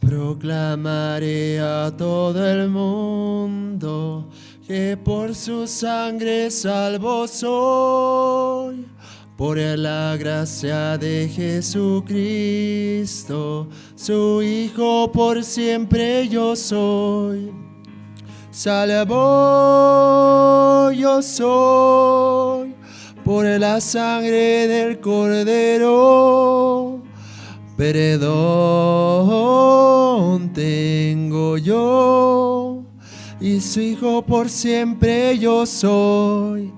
Proclamaré a todo el mundo que por su sangre salvo soy. Por la gracia de Jesucristo, su Hijo por siempre yo soy. Salvo yo soy por la sangre del Cordero. Perdón tengo yo y su Hijo por siempre yo soy.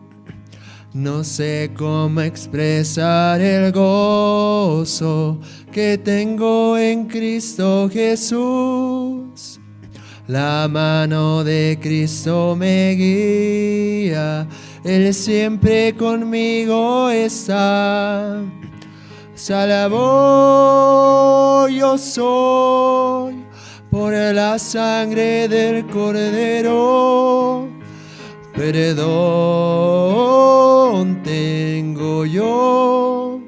No sé cómo expresar el gozo que tengo en Cristo Jesús. La mano de Cristo me guía, Él siempre conmigo está. Salvo yo soy por la sangre del Cordero. Perdón tengo yo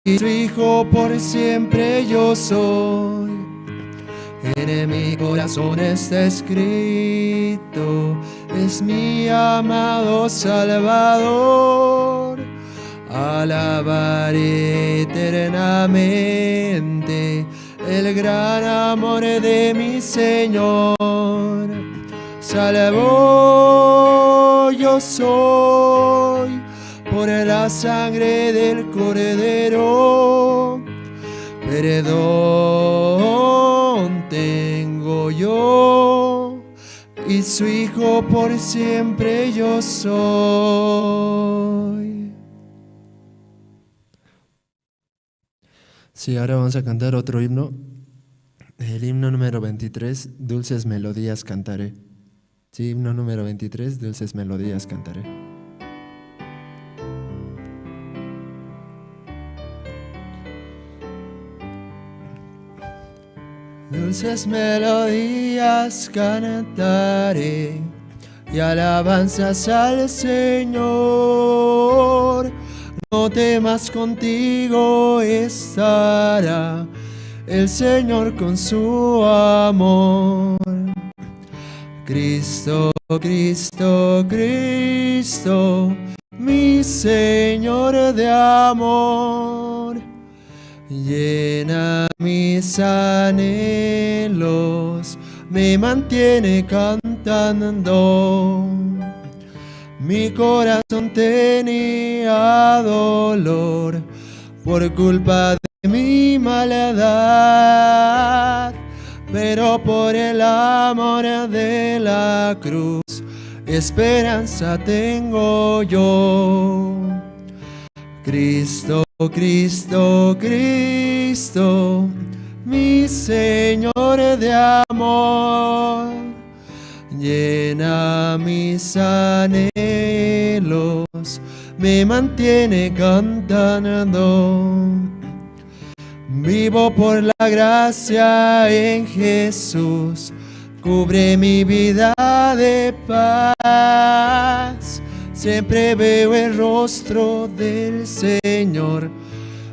y su Hijo por siempre yo soy. En mi corazón está escrito, es mi amado Salvador. Alabaré eternamente el gran amor de mi Señor. Salvo yo soy por la sangre del Cordero. Perdón tengo yo y su Hijo por siempre yo soy. Sí, ahora vamos a cantar otro himno. El himno número 23, Dulces Melodías Cantaré. Sí, himno número 23, Dulces Melodías Cantaré. Dulces melodías cantaré y alabanzas al Señor. No temas, contigo estará el Señor con su amor. Cristo, Cristo, Cristo, mi Señor de amor, llena mis anhelos, me mantiene cantando. Mi corazón tenía dolor por culpa de mi maldad, pero por el amor de la cruz, esperanza tengo yo. Cristo, Cristo, Cristo, mi Señor de amor, llena mis anhelos, me mantiene cantando. Vivo por la gracia en Jesús, cubre mi vida de paz. Siempre veo el rostro del Señor,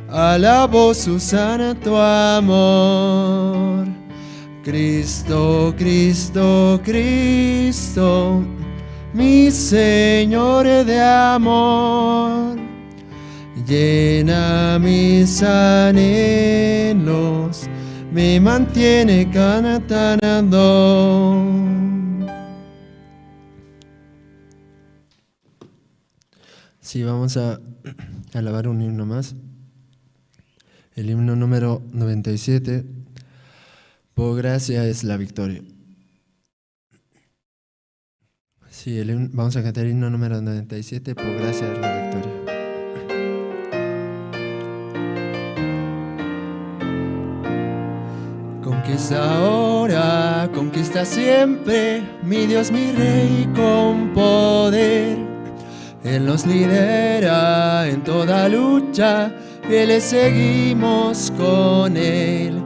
alabo su santo amor. Cristo, Cristo, Cristo, mi Señor de amor, llena mis anhelos, me mantiene cantando. Sí, vamos a alabar un himno más. El himno número 97. Por gracia es la victoria. Sí, vamos a cantar el himno número 97. Por gracia es la victoria. Conquista ahora, conquista siempre, mi Dios, mi Rey con poder. Él nos lidera en toda lucha, fieles seguimos con Él.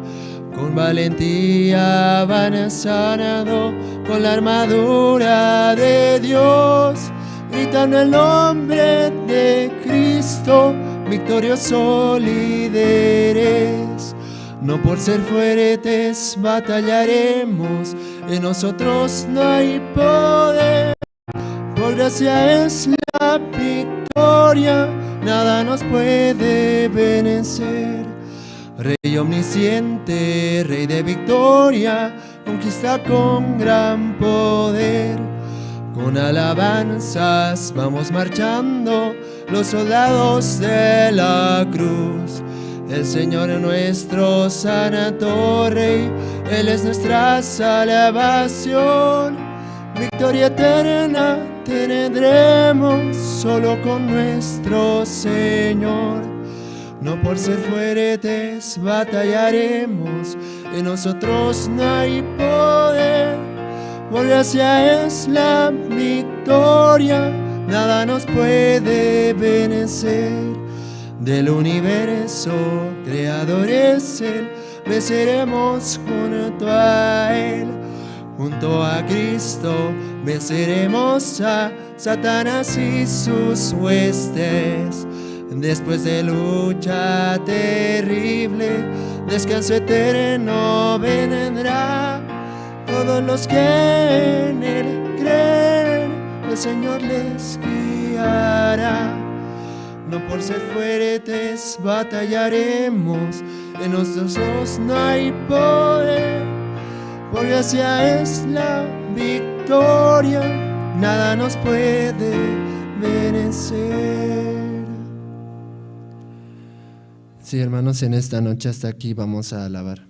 Con valentía van sanado, con la armadura de Dios, gritando el nombre de Cristo, victorioso líderes. No por ser fuertes batallaremos, en nosotros no hay poder. Por gracia es la victoria, nada nos puede vencer. Rey omnisciente, Rey de victoria, conquista con gran poder. Con alabanzas vamos marchando, los soldados de la cruz. El Señor es nuestro santo Rey, Él es nuestra salvación. Victoria eterna tendremos solo con nuestro Señor. No por ser fuertes batallaremos, en nosotros no hay poder. Por gracia es la victoria, nada nos puede vencer. Del universo creador es Él, venceremos junto a Él. Junto a Cristo venceremos a Satanás y sus huestes. Después de lucha terrible, descanso eterno vendrá. Todos los que en Él creen, el Señor les guiará. No por ser fuertes batallaremos, en nosotros no hay poder. Por gracia es la victoria, nada nos puede vencer. Sí, hermanos, en esta noche hasta aquí vamos a alabar.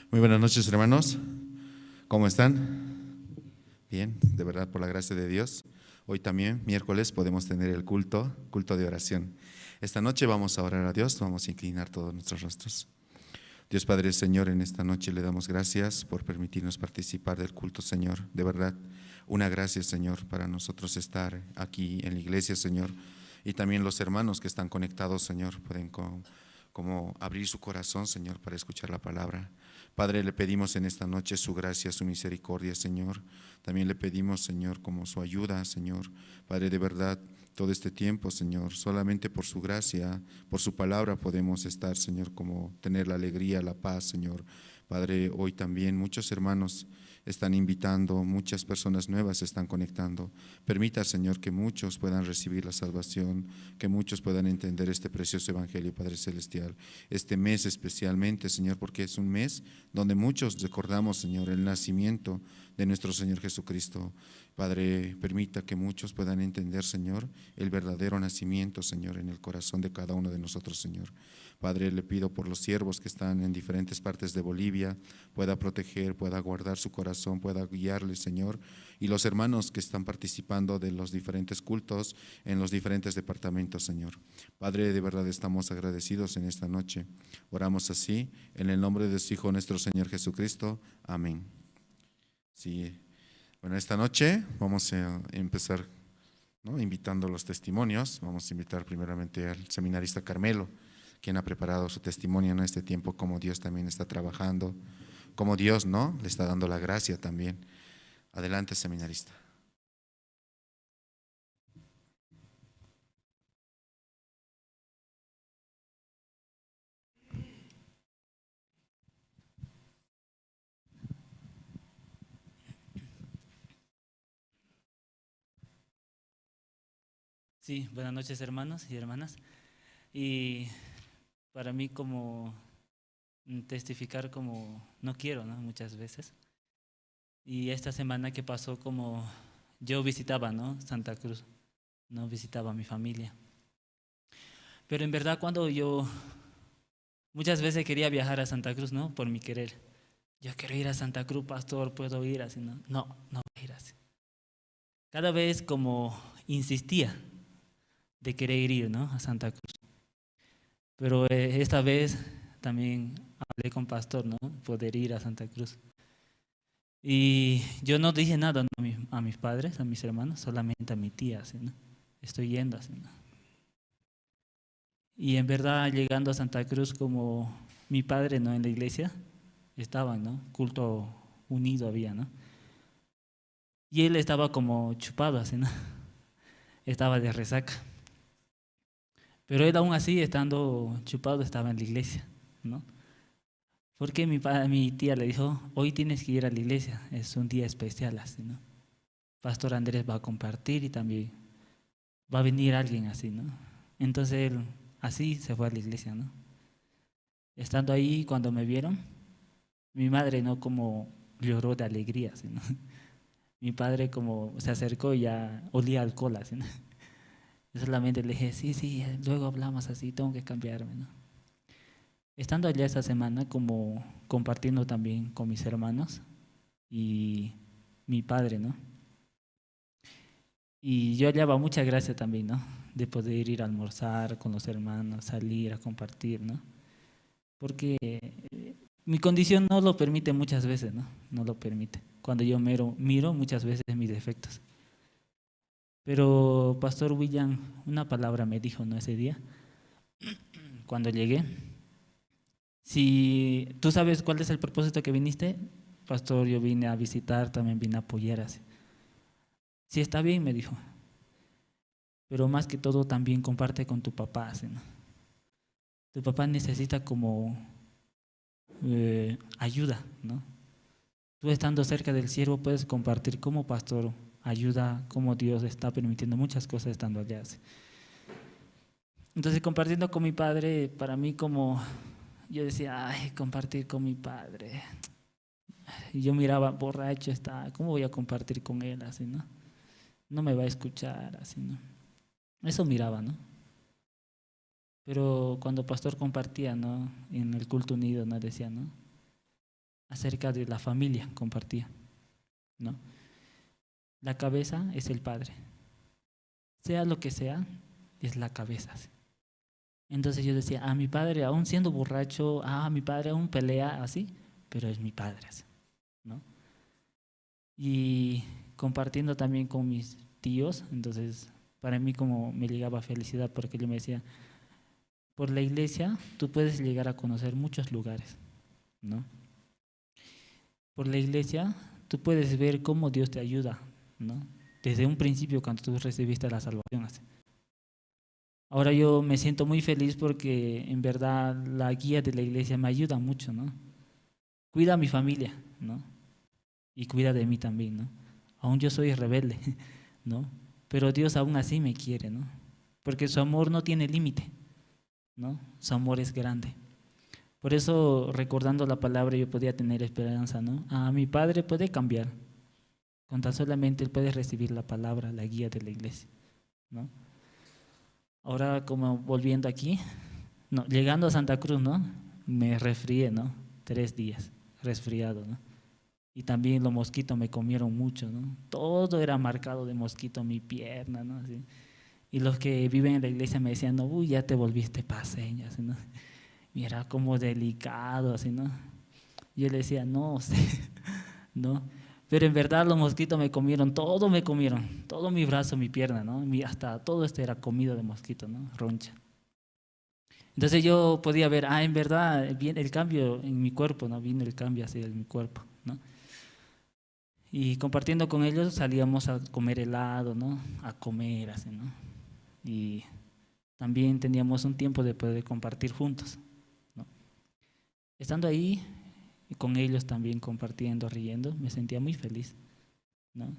Muy buenas noches, hermanos. ¿Cómo están? Bien, de verdad, por la gracia de Dios. Hoy también, miércoles, podemos tener el culto de oración. Esta noche vamos a orar a Dios, vamos a inclinar todos nuestros rostros. Dios Padre, Señor, en esta noche le damos gracias por permitirnos participar del culto, Señor. De verdad, una gracia, Señor, para nosotros estar aquí en la iglesia, Señor. Y también los hermanos que están conectados, Señor, pueden como abrir su corazón, Señor, para escuchar la palabra. Padre, le pedimos en esta noche su gracia, su misericordia, Señor. También le pedimos, Señor, como su ayuda, Señor. Padre, de verdad, todo este tiempo, Señor, solamente por su gracia, por su palabra podemos estar, Señor, como tener la alegría, la paz, Señor. Padre, hoy también muchos hermanos están invitando, muchas personas nuevas se están conectando. Permita, Señor, que muchos puedan recibir la salvación, que muchos puedan entender este precioso evangelio, Padre Celestial. Este mes especialmente, Señor, porque es un mes donde muchos recordamos, Señor, el nacimiento de nuestro Señor Jesucristo. Padre, permita que muchos puedan entender, Señor, el verdadero nacimiento, Señor, en el corazón de cada uno de nosotros, Señor. Padre, le pido por los siervos que están en diferentes partes de Bolivia, pueda proteger, pueda guardar su corazón, pueda guiarles, Señor, y los hermanos que están participando de los diferentes cultos en los diferentes departamentos, Señor. Padre, de verdad estamos agradecidos en esta noche. Oramos así, en el nombre de su Hijo, nuestro Señor Jesucristo. Amén. Sí, bueno, esta noche vamos a empezar, ¿no?, invitando los testimonios. Vamos a invitar primeramente al seminarista Carmelo, quien ha preparado su testimonio en este tiempo, como Dios también está trabajando, como Dios, ¿no?, le está dando la gracia también. Adelante, seminarista. Sí, buenas noches, hermanos y hermanas. Y para mí como testificar como no quiero, ¿no?, muchas veces. Y esta semana que pasó, como yo visitaba, ¿no?, Santa Cruz, no visitaba a mi familia. Pero en verdad cuando yo muchas veces quería viajar a Santa Cruz, ¿no?, por mi querer. Yo quiero ir a Santa Cruz, pastor, puedo ir así, ¿no? No voy a ir así. Cada vez como insistía de querer ir, ¿no?, a Santa Cruz. Pero esta vez también hablé con pastor, ¿no?, poder ir a Santa Cruz. Y yo no dije nada, ¿no?, a mis padres, a mis hermanos, solamente a mi tía, así, ¿no? Estoy yendo así, ¿no? Y en verdad, llegando a Santa Cruz, como mi padre, ¿no?, en la iglesia estaban, ¿no?, culto unido había, ¿no? Y él estaba como chupado así, ¿no? Estaba de resaca. Pero él aún así, estando chupado, estaba en la iglesia, ¿no? Porque mi tía le dijo, hoy tienes que ir a la iglesia, es un día especial, así, ¿no? Pastor Andrés va a compartir y también va a venir alguien así, ¿no? Entonces él así se fue a la iglesia, ¿no? Estando ahí, cuando me vieron, mi madre no como lloró de alegría, así, ¿no? Mi padre como se acercó y ya olía alcohol, así, ¿no? Yo solamente le dije, sí, sí, luego hablamos así, tengo que cambiarme, ¿no? Estando allá esa semana, como compartiendo también con mis hermanos y mi padre, ¿no? Y yo hallaba mucha gracia también, ¿no? De poder ir a almorzar con los hermanos, salir a compartir, ¿no? Porque mi condición no lo permite muchas veces, ¿no? No lo permite. Cuando yo miro muchas veces mis defectos. Pero Pastor William, una palabra me dijo, ¿no? Ese día, cuando llegué, si tú sabes cuál es el propósito que viniste, Pastor, yo vine a visitar, también vine a apoyar así. Si está bien, me dijo, pero más que todo también comparte con tu papá, así, ¿no? Tu papá necesita como ayuda, ¿no? Tú estando cerca del siervo puedes compartir como pastor ayuda, cómo Dios está permitiendo muchas cosas estando allá. Así. Entonces compartiendo con mi padre, para mí como yo decía, ay, compartir con mi padre. Y yo miraba, borracho está, ¿cómo voy a compartir con él así, no? No me va a escuchar así, ¿no? Eso miraba, ¿no? Pero cuando pastor compartía, ¿no? En el culto unido, ¿no? Decía, ¿no? Acerca de la familia, compartía, ¿no? La cabeza es el padre. Sea lo que sea, es la cabeza. ¿Sí? Entonces yo decía, mi padre aún siendo borracho, mi padre aún pelea así, pero es mi padre, ¿sí? ¿No? Y compartiendo también con mis tíos, entonces para mí como me llegaba felicidad porque yo me decía, por la iglesia tú puedes llegar a conocer muchos lugares, ¿no? Por la iglesia tú puedes ver cómo Dios te ayuda, ¿no? Desde un principio cuando tú recibiste la salvación. Así. Ahora yo me siento muy feliz porque en verdad la guía de la iglesia me ayuda mucho, ¿no? Cuida a mi familia, ¿no? Y cuida de mí también, ¿no? Aún yo soy rebelde, ¿no? Pero Dios aún así me quiere, ¿no? Porque su amor no tiene límite, ¿no? Su amor es grande. Por eso, recordando la palabra, yo podía tener esperanza, ¿no? Mi padre puede cambiar. Con tan solamente él puede recibir la palabra, la guía de la iglesia, ¿no? Ahora, como volviendo aquí, no, llegando a Santa Cruz, ¿no? Me resfrié, ¿no? 3 días, resfriado, ¿no? Y también los mosquitos me comieron mucho, ¿no? Todo era marcado de mosquito, mi pierna, ¿no? Así. Y los que viven en la iglesia me decían, no, uy, ya te volviste paseña, así, ¿no? Mira como delicado, así, ¿no? Yo le decía, no, ¿no? Pero en verdad los mosquitos me comieron, todo mi brazo, mi pierna, ¿no? Hasta todo esto era comido de mosquito, ¿no? Roncha. Entonces yo podía ver, en verdad, viene el cambio en mi cuerpo, ¿no? Vino el cambio así en mi cuerpo, ¿no? Y compartiendo con ellos salíamos a comer helado, ¿no? A comer, así, ¿no? Y también teníamos un tiempo de poder compartir juntos, ¿no? Estando ahí, y con ellos también compartiendo, riendo, me sentía muy feliz, ¿no?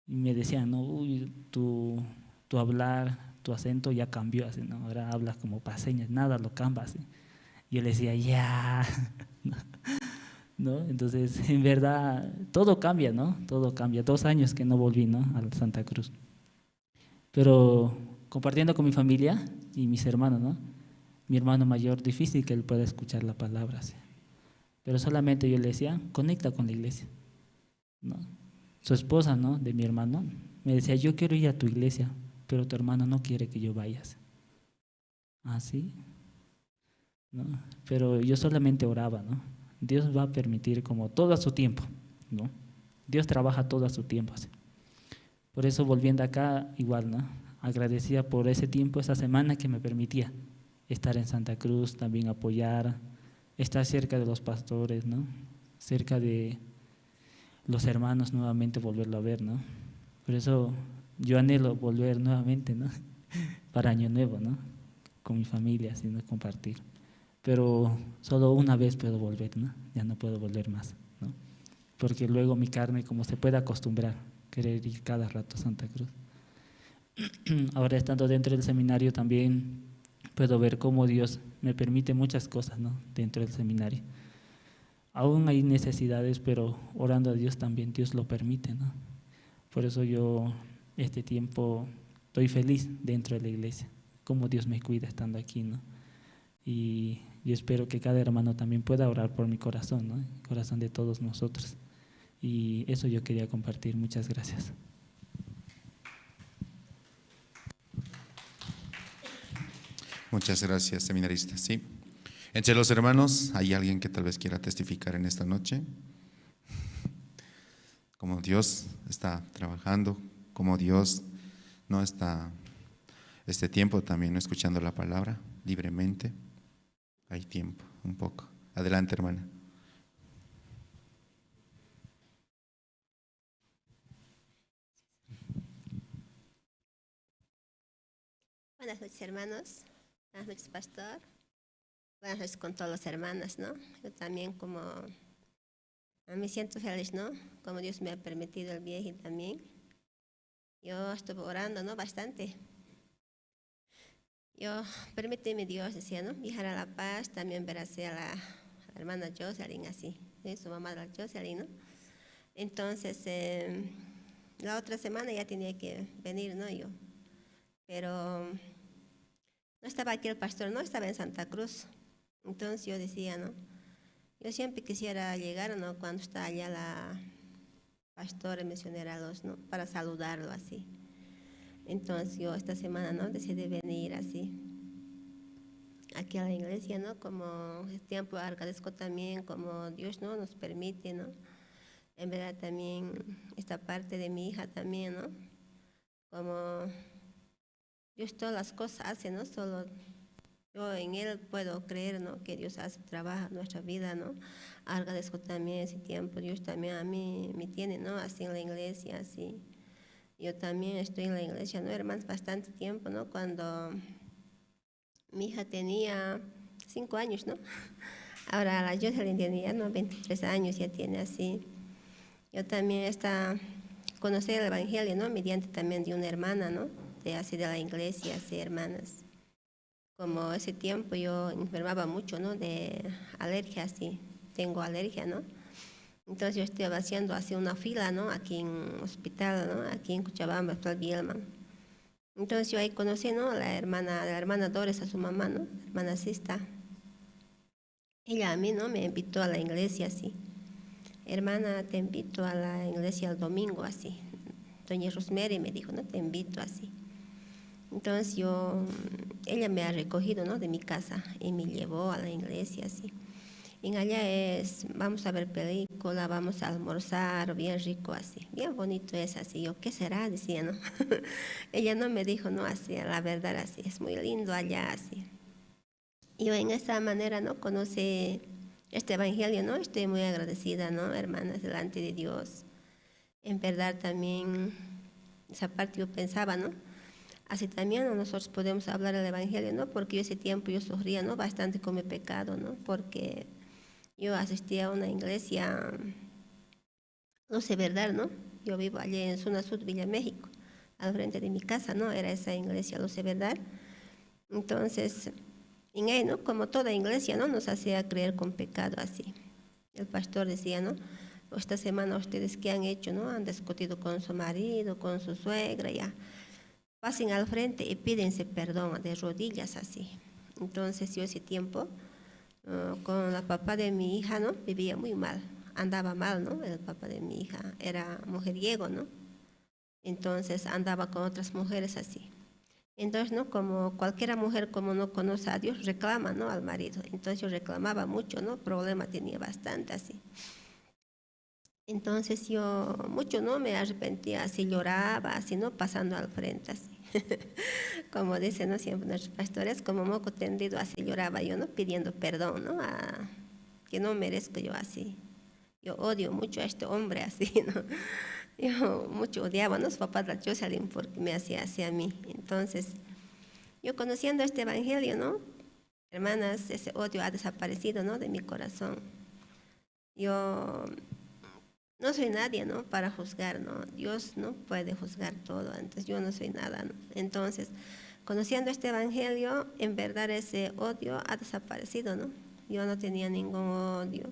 Y me decían, no, uy, tu hablar, tu acento ya cambió, así, ¿no? Ahora hablas como paseñas, nada lo cambia, así. Y yo le decía, ya, ¿no? Entonces, en verdad, todo cambia, ¿no? Todo cambia. 2 años que no volví, ¿no? A Santa Cruz. Pero compartiendo con mi familia y mis hermanos, ¿no? Mi hermano mayor, difícil que él pueda escuchar la palabra, ¿sí? Pero solamente yo le decía, conecta con la iglesia, ¿no? Su esposa, ¿no? De mi hermano, me decía, yo quiero ir a tu iglesia, pero tu hermano no quiere que yo vayas. ¿Sí? ¿No? Pero yo solamente oraba, ¿no? Dios va a permitir como todo a su tiempo, ¿no? Dios trabaja todo a su tiempo. ¿Sí? Por eso volviendo acá, igual, ¿no? Agradecida por ese tiempo, esa semana que me permitía estar en Santa Cruz, también apoyar, estar cerca de los pastores, ¿no? Cerca de los hermanos nuevamente volverlo a ver, ¿no? Por eso yo anhelo volver nuevamente, ¿no? Para Año Nuevo, ¿no? con mi familia, sino compartir. Pero solo una vez puedo volver, ¿no? Ya no puedo volver más, ¿no? Porque luego mi carne, como se puede acostumbrar, querer ir cada rato a Santa Cruz. Ahora estando dentro del seminario también puedo ver cómo Dios me permite muchas cosas, ¿no? Dentro del seminario. Aún hay necesidades, pero orando a Dios también Dios lo permite, ¿no? Por eso yo este tiempo estoy feliz dentro de la iglesia, cómo Dios me cuida estando aquí, ¿no? Y yo espero que cada hermano también pueda orar por mi corazón, ¿no? El corazón de todos nosotros. Y eso yo quería compartir. Muchas gracias. Muchas gracias, seminarista. Sí. Entre los hermanos, ¿hay alguien que tal vez quiera testificar en esta noche? Como Dios está trabajando, como Dios no está este tiempo también no escuchando la palabra libremente. Hay tiempo, un poco. Adelante, hermana. Buenas noches, hermanos. Buenas noches, pastor. Buenas noches con todos los hermanos, ¿no? Yo también me siento feliz, ¿no? Como Dios me ha permitido el viaje también. Yo estuve orando, ¿no? Bastante. Permíteme Dios, decía, ¿no? Viajar a La Paz, también ver así a la hermana Jocelyn, así, ¿sí? Su mamá, la Jocelyn, ¿no? Entonces, la otra semana ya tenía que venir, ¿no? Yo. Pero no estaba aquí el pastor, no estaba en Santa Cruz. Entonces yo decía, ¿no? Yo siempre quisiera llegar, ¿no? Cuando está allá la pastora misionera, ¿no? Para saludarlo así. Entonces yo esta semana, ¿no? Decidí venir así aquí a la iglesia, ¿no? Como el tiempo agradezco también como Dios, ¿no? Nos permite, ¿no? En verdad también esta parte de mi hija también, ¿no? Como Dios todas las cosas hace, ¿no? Solo yo en Él puedo creer, ¿no? Que Dios hace, trabaja en nuestra vida, ¿no? Agradezco también ese tiempo. Dios también a mí me tiene, ¿no? Así en la iglesia, así. Yo también estoy en la iglesia, ¿no, hermanos? Bastante tiempo, ¿no? Cuando mi hija tenía 5 años, ¿no? Ahora la Jocelyn tenía, ¿no? 23 años ya tiene así. Yo también conocí el Evangelio, ¿no? Mediante también de una hermana, ¿no? De la iglesia, así, hermanas. Como ese tiempo yo enfermaba mucho, ¿no? De alergia, así. Tengo alergia, ¿no? Entonces yo estaba haciendo así una fila, ¿no? Aquí en hospital, ¿no? Aquí en Cochabamba, Hospital Bielman. Entonces yo ahí conocí, ¿no? La hermana Doris, a su mamá, ¿no? La hermana Sista. Ella a mí, ¿no? Me invitó a la iglesia, así. Hermana, te invito a la iglesia el domingo, así. Doña Rosemary me dijo, ¿no? Te invito, así. Entonces ella me ha recogido, ¿no? De mi casa y me llevó a la iglesia, así. Y allá vamos a ver película, vamos a almorzar, bien rico, así. Bien bonito es así. Yo, ¿qué será? Decía, ¿no? Ella no me dijo, no, así, la verdad, así. Es muy lindo allá, así. Yo en esa manera, ¿no? Conocí este evangelio, ¿no? Estoy muy agradecida, ¿no? Hermanas, delante de Dios. En verdad también, esa parte yo pensaba, ¿no? Así también nosotros podemos hablar del evangelio, ¿no? Porque yo ese tiempo yo sufría, ¿no? Bastante con mi pecado, ¿no? Porque yo asistía a una iglesia, no sé, ¿verdad, no? Yo vivo allí en zona sur, Villa México, al frente de mi casa, ¿no? Era esa iglesia, no sé, ¿verdad? Entonces, en ahí, ¿no? Como toda iglesia, ¿no? Nos hacía creer con pecado así. El pastor decía, ¿no? Esta semana ustedes qué han hecho, ¿no? Han discutido con su marido, con su suegra, ya. Pasen al frente y pídense perdón de rodillas así. Entonces yo ese tiempo con la papá de mi hija, ¿no? Vivía muy mal, andaba mal, ¿no? El papá de mi hija era mujeriego, ¿no? Entonces andaba con otras mujeres así. Entonces, ¿no? Como cualquier mujer como no conoce a Dios, reclama, ¿no? Al marido. Entonces yo reclamaba mucho, ¿no? Problema tenía bastante así. Entonces yo mucho, ¿no? Me arrepentía, así lloraba, así, ¿no? Pasando al frente, así. Como dicen, ¿no? Siempre nuestros pastores, como moco tendido, así lloraba yo, ¿no? Pidiendo perdón, ¿no? Que no merezco yo así. Yo odio mucho a este hombre así, ¿no? Yo mucho odiaba, ¿no? Su papá de la Jocelyn porque me hacía así a mí. Entonces, Yo conociendo este evangelio, ¿no? Hermanas, ese odio ha desaparecido, ¿no? De mi corazón. Yo no soy nadie, ¿no? Para juzgar, ¿no? Dios no puede juzgar todo, entonces yo no soy nada, ¿no? Entonces, conociendo este evangelio, en verdad ese odio ha desaparecido, ¿no? Yo no tenía ningún odio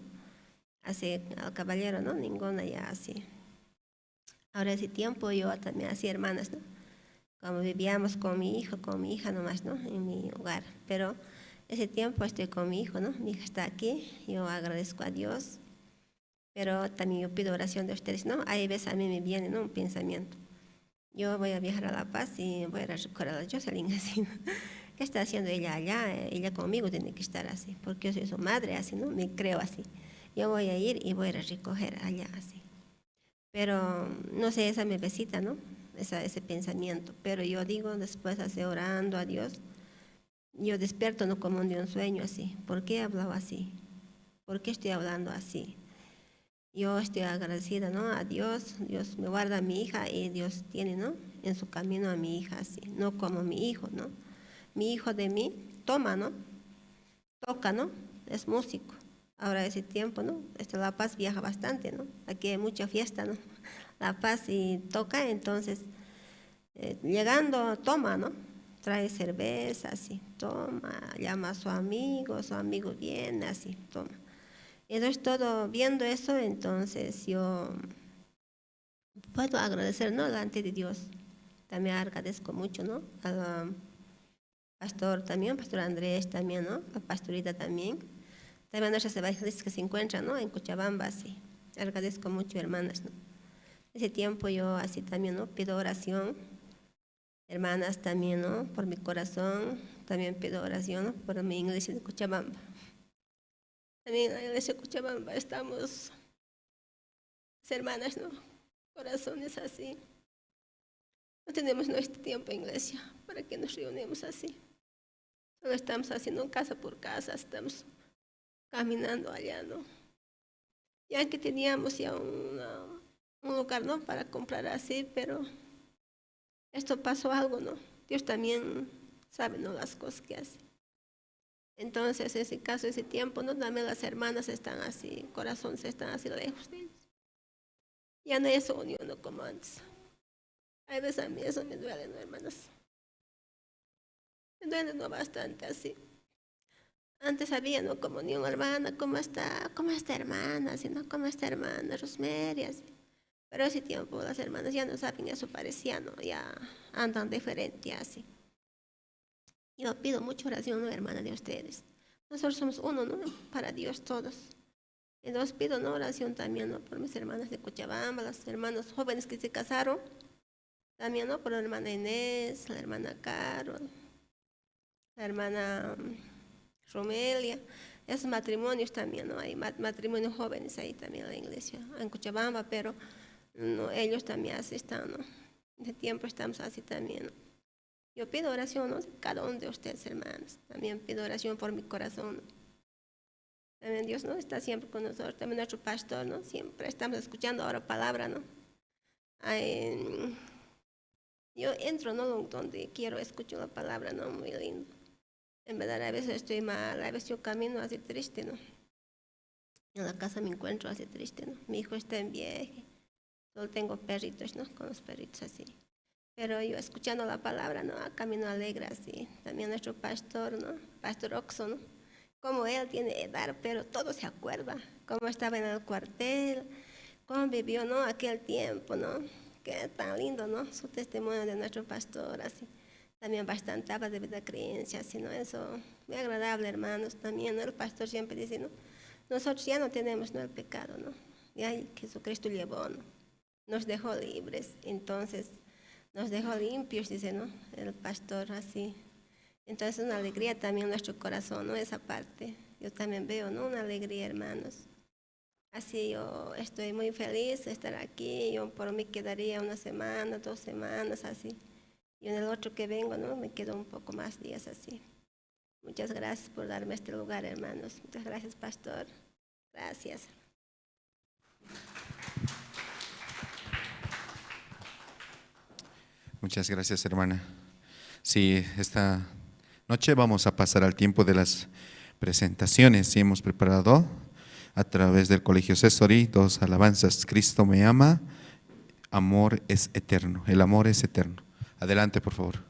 hacia al caballero, ¿no? Ninguna ya así. Ahora ese tiempo yo también hacía hermanas, ¿no? Como vivíamos con mi hijo, con mi hija nomás, ¿no? En mi hogar. Pero ese tiempo estoy con mi hijo, ¿no? Mi hija está aquí, yo agradezco a Dios. Pero también yo pido oración de ustedes, ¿no? Hay veces a mí me viene, ¿no? Un pensamiento. Yo voy a viajar a La Paz y voy a recoger a la Jocelyn así, ¿no? ¿Qué está haciendo ella allá? Ella conmigo tiene que estar así, porque yo soy su madre, así, ¿no? Me creo así. Yo voy a ir y voy a recoger allá, así. Pero, no sé, esa me besita, ¿no? Ese pensamiento. Pero yo digo, después, así, orando a Dios, yo despierto, ¿no? Como de un sueño, así. ¿Por qué he hablado así? ¿Por qué estoy hablando así? Yo estoy agradecida, ¿no? A Dios. Dios me guarda a mi hija y Dios tiene, ¿no? En su camino a mi hija, así. No como mi hijo, ¿no? Mi hijo de mí toma, ¿no? Toca, ¿no? Es músico. Ahora ese tiempo, ¿no? La Paz viaja bastante, ¿no? Aquí hay mucha fiesta, ¿no? La Paz y toca, entonces, llegando, toma, ¿no? Trae cerveza, así, toma, llama a su amigo viene, así, toma. Entonces, todo, viendo eso, entonces yo puedo agradecer, ¿no? Delante de Dios. También agradezco mucho, ¿no? Al pastor también, pastor Andrés también, ¿no? La pastorita también. También nuestras evangelistas que se encuentran, ¿no? En Cochabamba, sí. Agradezco mucho, hermanas, ¿no? Ese tiempo yo así también, ¿no? Pido oración. Hermanas también, ¿no? Por mi corazón. También pido oración, ¿no? Por mi iglesia de Cochabamba. También en la iglesia de Cochabamba estamos, hermanas, ¿no? Corazones así. No tenemos nuestro tiempo en iglesia para que nos reunimos así. Solo estamos haciendo casa por casa, estamos caminando allá, ¿no? Ya que teníamos ya un lugar, ¿no? Para comprar así, pero esto pasó algo, ¿no? Dios también sabe, ¿no? Las cosas que hace. Entonces, en ese caso, ese tiempo, ¿no? También las hermanas están así, corazones están así lejos de ellos. Ya no es unión, ¿no? Como antes. Hay veces a mí eso me duele, ¿no, hermanas? Me duele, ¿no? Bastante así. Antes había, ¿no? Comunión, hermana, ¿cómo está? ¿Cómo está, hermana? Así, ¿no? ¿Cómo está, hermana? Rosemary, así. Pero ese tiempo las hermanas ya no saben eso, parecía, ¿no? Ya andan diferente, así. Yo pido mucha oración, ¿no, hermana, de ustedes? Nosotros somos uno, ¿no? Para Dios todos. Entonces pido, ¿no? Oración también, ¿no? Por mis hermanas de Cochabamba, las hermanos jóvenes que se casaron. También, ¿no? Por la hermana Inés, la hermana Carol, la hermana Romelia. Esos matrimonios también, ¿no? Hay matrimonios jóvenes ahí también en la iglesia, en Cochabamba, pero no, ellos también así están, ¿no? En ese tiempo estamos así también, ¿no? Yo pido oración, ¿no? Cada uno de ustedes, hermanos. También pido oración por mi corazón, ¿no? También Dios, ¿no? Está siempre con nosotros. También nuestro pastor, ¿no? Siempre estamos escuchando ahora palabra, ¿no? Yo entro, ¿no? Donde quiero, escucho la palabra, ¿no? Muy lindo. En verdad, a veces estoy mal, a veces yo camino así triste, ¿no? En la casa me encuentro así triste, ¿no? Mi hijo está en viaje. Solo tengo perritos, ¿no? Con los perritos así. Pero yo escuchando la palabra, ¿no? Camino alegre así. También nuestro pastor, ¿no? Pastor Oxo, ¿no? Como él tiene edad, pero todo se acuerda. Cómo estaba en el cuartel, cómo vivió, ¿no? Aquel tiempo, ¿no? Qué tan lindo, ¿no? Su testimonio de nuestro pastor, así. También bastante habla de vida creencia, así, ¿no? Eso, muy agradable, hermanos. También, ¿no? El pastor siempre dice, ¿no? Nosotros ya no tenemos, ¿no? El pecado, ¿no? Ya Jesucristo llevó, ¿no? Nos dejó libres, entonces nos dejó limpios, dice, ¿no? El pastor, así. Entonces, una alegría también en nuestro corazón, ¿no? Esa parte. Yo también veo, ¿no? Una alegría, hermanos. Así yo estoy muy feliz de estar aquí. Yo por mí quedaría una semana, 2 semanas, así. Y en el otro que vengo, ¿no? Me quedo un poco más días así. Muchas gracias por darme este lugar, hermanos. Muchas gracias, pastor. Gracias. Muchas gracias, hermana. Sí, esta noche vamos a pasar al tiempo de las presentaciones y hemos preparado a través del Colegio Cesori 2 alabanzas. Cristo me ama, amor es eterno. El amor es eterno. Adelante, por favor.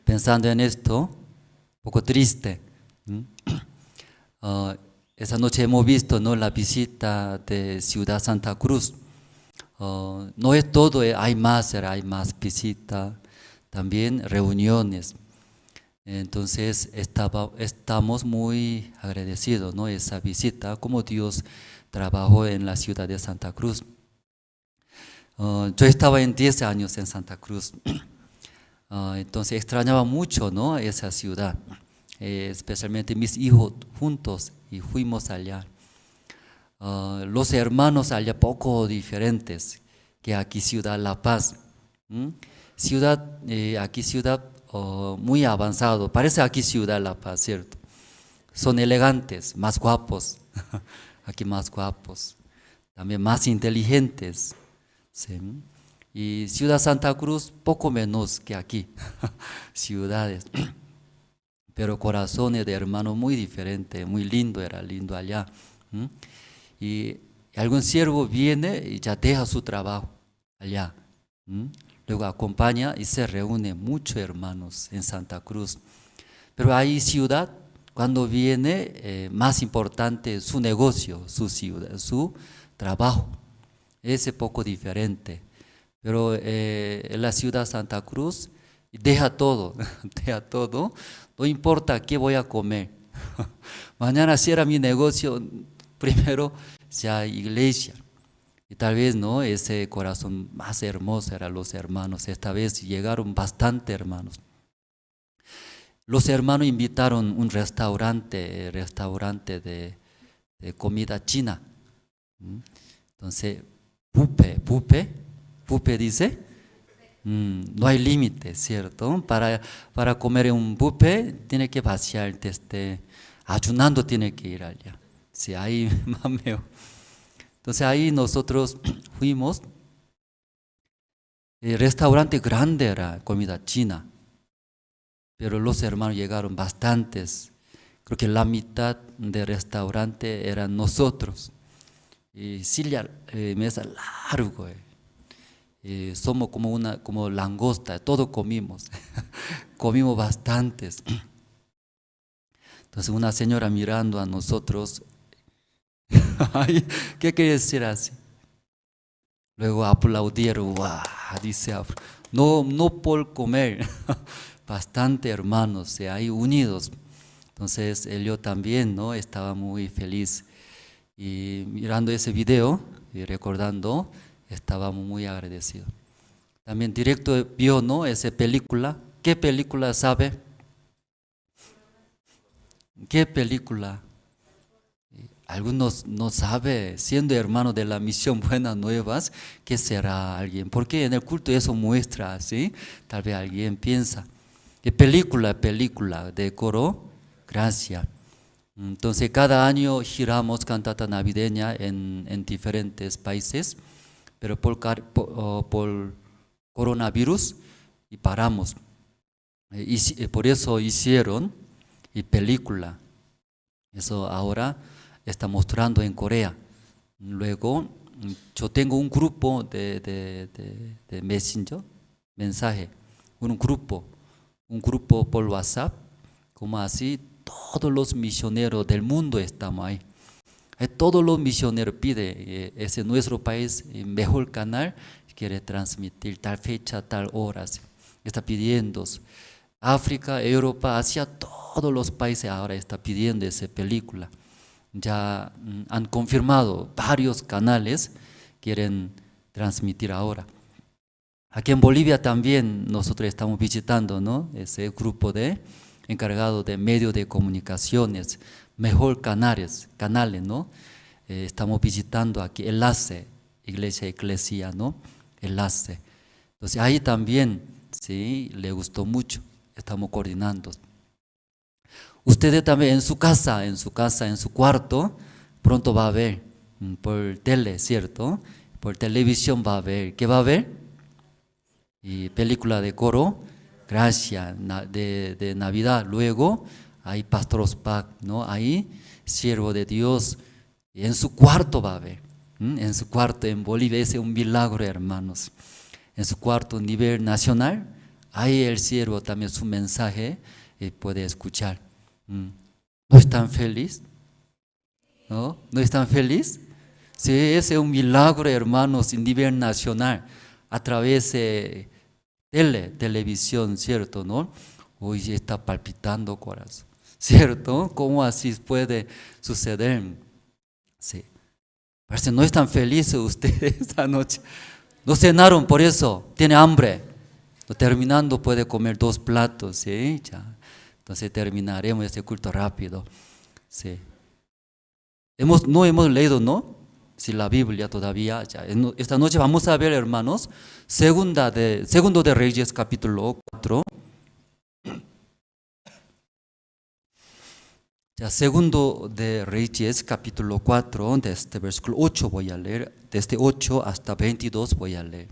pensando en esto, un poco triste. Esa noche hemos visto, ¿no?, la visita de Ciudad Santa Cruz. No es todo, hay más visita, también reuniones. Entonces estamos muy agradecidos, ¿no?, esa visita, como Dios trabajó en la ciudad de Santa Cruz. Yo estaba en 10 años en Santa Cruz, entonces extrañaba mucho, ¿no?, esa ciudad, especialmente mis hijos juntos, y fuimos allá. Los hermanos allá poco diferentes que aquí Ciudad La Paz. Aquí ciudad muy avanzado, parece aquí Ciudad La Paz, ¿cierto? Son elegantes, más guapos, aquí más guapos, también más inteligentes, ¿sí? Y Ciudad Santa Cruz poco menos que aquí, ciudades, pero corazones de hermanos muy diferentes, muy lindo, era lindo allá. Y algún siervo viene y ya deja su trabajo allá. Luego acompaña y se reúne muchos hermanos en Santa Cruz. Pero ahí ciudad, cuando viene, más importante su negocio, su ciudad, su trabajo. Es poco diferente. Pero en la ciudad Santa Cruz deja todo, deja todo. No importa qué voy a comer. Mañana cierra mi negocio, primero sea iglesia. Y tal vez, ¿no?, ese corazón más hermoso eran los hermanos. Esta vez llegaron bastantes hermanos. Los hermanos invitaron un restaurante de comida china. Entonces, buffet dice, no hay límite, ¿cierto? Para comer en un buffet tiene que vaciar desde ayunando, tiene que ir allá. Sí, ahí mameo. Entonces ahí nosotros fuimos. El restaurante grande era comida china, pero los hermanos llegaron bastantes. Creo que la mitad del restaurante eran nosotros. Y silla, mesa largo. Somos como langosta, todo comimos. Comimos bastantes. Entonces una señora mirando a nosotros, ¿qué quiere decir así? Luego aplaudieron, ¡guau! Dice, no por comer, bastante hermanos, ahí unidos. Entonces yo también, ¿no?, estaba muy feliz. Y mirando ese video y recordando, estábamos muy agradecidos. También directo vio, ¿no?, esa película. ¿Qué película sabe? ¿Qué película? Algunos no saben, siendo hermanos de la misión Buenas Nuevas, ¿qué será alguien? Porque en el culto eso muestra, ¿sí? Tal vez alguien piensa. ¿Qué película de coro? Gracia. Entonces cada año giramos cantata navideña en diferentes países, pero por coronavirus y paramos. Y por eso hicieron película. Eso ahora está mostrando en Corea. Luego, yo tengo un grupo de Messenger, mensaje, un grupo por WhatsApp, como así, todos los misioneros del mundo estamos ahí. Todos los misioneros piden, ese es nuestro país, el mejor canal, quiere transmitir tal fecha, tal hora, está pidiendo. África, Europa, Asia, todos los países ahora están pidiendo esa película. Ya han confirmado varios canales quieren transmitir ahora. Aquí en Bolivia también nosotros estamos visitando, ¿no?, ese grupo de encargado de medios de comunicaciones, mejor canales, ¿no? Estamos visitando aquí Enlace, Iglesia, ¿no? Enlace. Entonces ahí también, sí, le gustó mucho, estamos coordinando. Ustedes también en su casa, en su cuarto, pronto va a ver por tele, ¿cierto? Por televisión va a ver. ¿Qué va a ver? Y película de coro, Gracia, de Navidad. Luego hay Pastoros Pack, ¿no? Ahí, siervo de Dios. Y en su cuarto va a ver. En su cuarto, en Bolivia, ese es un milagro, hermanos. En su cuarto, nivel nacional, ahí el siervo también su mensaje puede escuchar. ¿No están feliz? ¿No? ¿No están feliz? Sí, ese es un milagro, hermanos, en nivel nacional, a través de televisión, ¿cierto? ¿No? Hoy está palpitando corazón, ¿cierto? ¿Cómo así puede suceder? Sí. Parece no están felices ustedes esta noche. No cenaron por eso, tiene hambre. Terminando puede comer 2 platos, ¿sí? Ya. Entonces terminaremos este culto rápido. Sí. No hemos leído, ¿no? Si la Biblia todavía. Ya. Esta noche vamos a ver, hermanos, segundo de Reyes, capítulo 4. Ya, segundo de Reyes, capítulo 4, desde versículo 8 voy a leer, desde 8 hasta 22 voy a leer.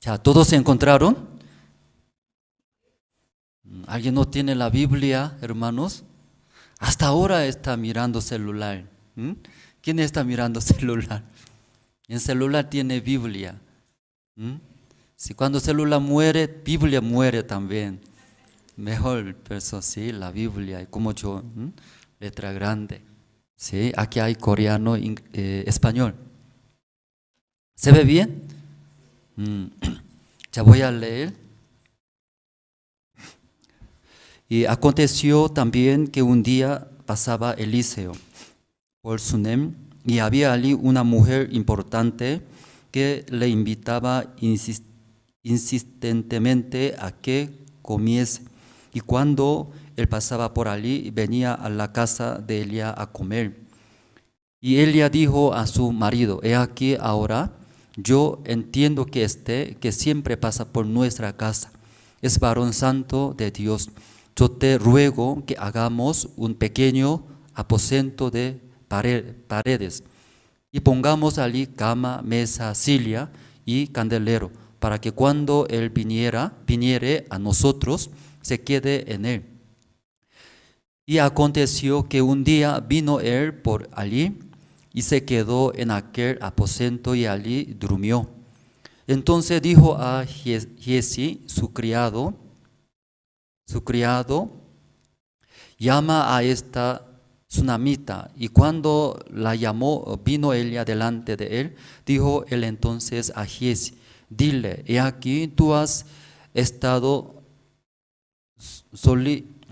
Ya, ¿todos se encontraron? ¿Alguien no tiene la Biblia, hermanos? Hasta ahora está mirando celular. ¿Quién está mirando celular? En celular tiene Biblia. Si cuando celular muere, Biblia muere también. Mejor, pero sí, la Biblia, como yo, letra grande. Sí, aquí hay coreano, español. ¿Se ve bien? Ya voy a leer. Y aconteció también que un día pasaba Eliseo por Sunem, y había allí una mujer importante que le invitaba insistentemente a que comiese. Y cuando él pasaba por allí, venía a la casa de Elías a comer. Y Elías dijo a su marido: he aquí ahora, yo entiendo que que siempre pasa por nuestra casa, es varón santo de Dios. Yo te ruego que hagamos un pequeño aposento de paredes y pongamos allí cama, mesa, silla y candelero, para que cuando él viniere a nosotros, se quede en él. Y aconteció que un día vino él por allí y se quedó en aquel aposento y allí durmió. Entonces dijo a Giezi, su criado, llama a esta tsunamita. Y cuando la llamó, vino ella delante de él. Dijo él entonces a Giezi: dile, he aquí tú has estado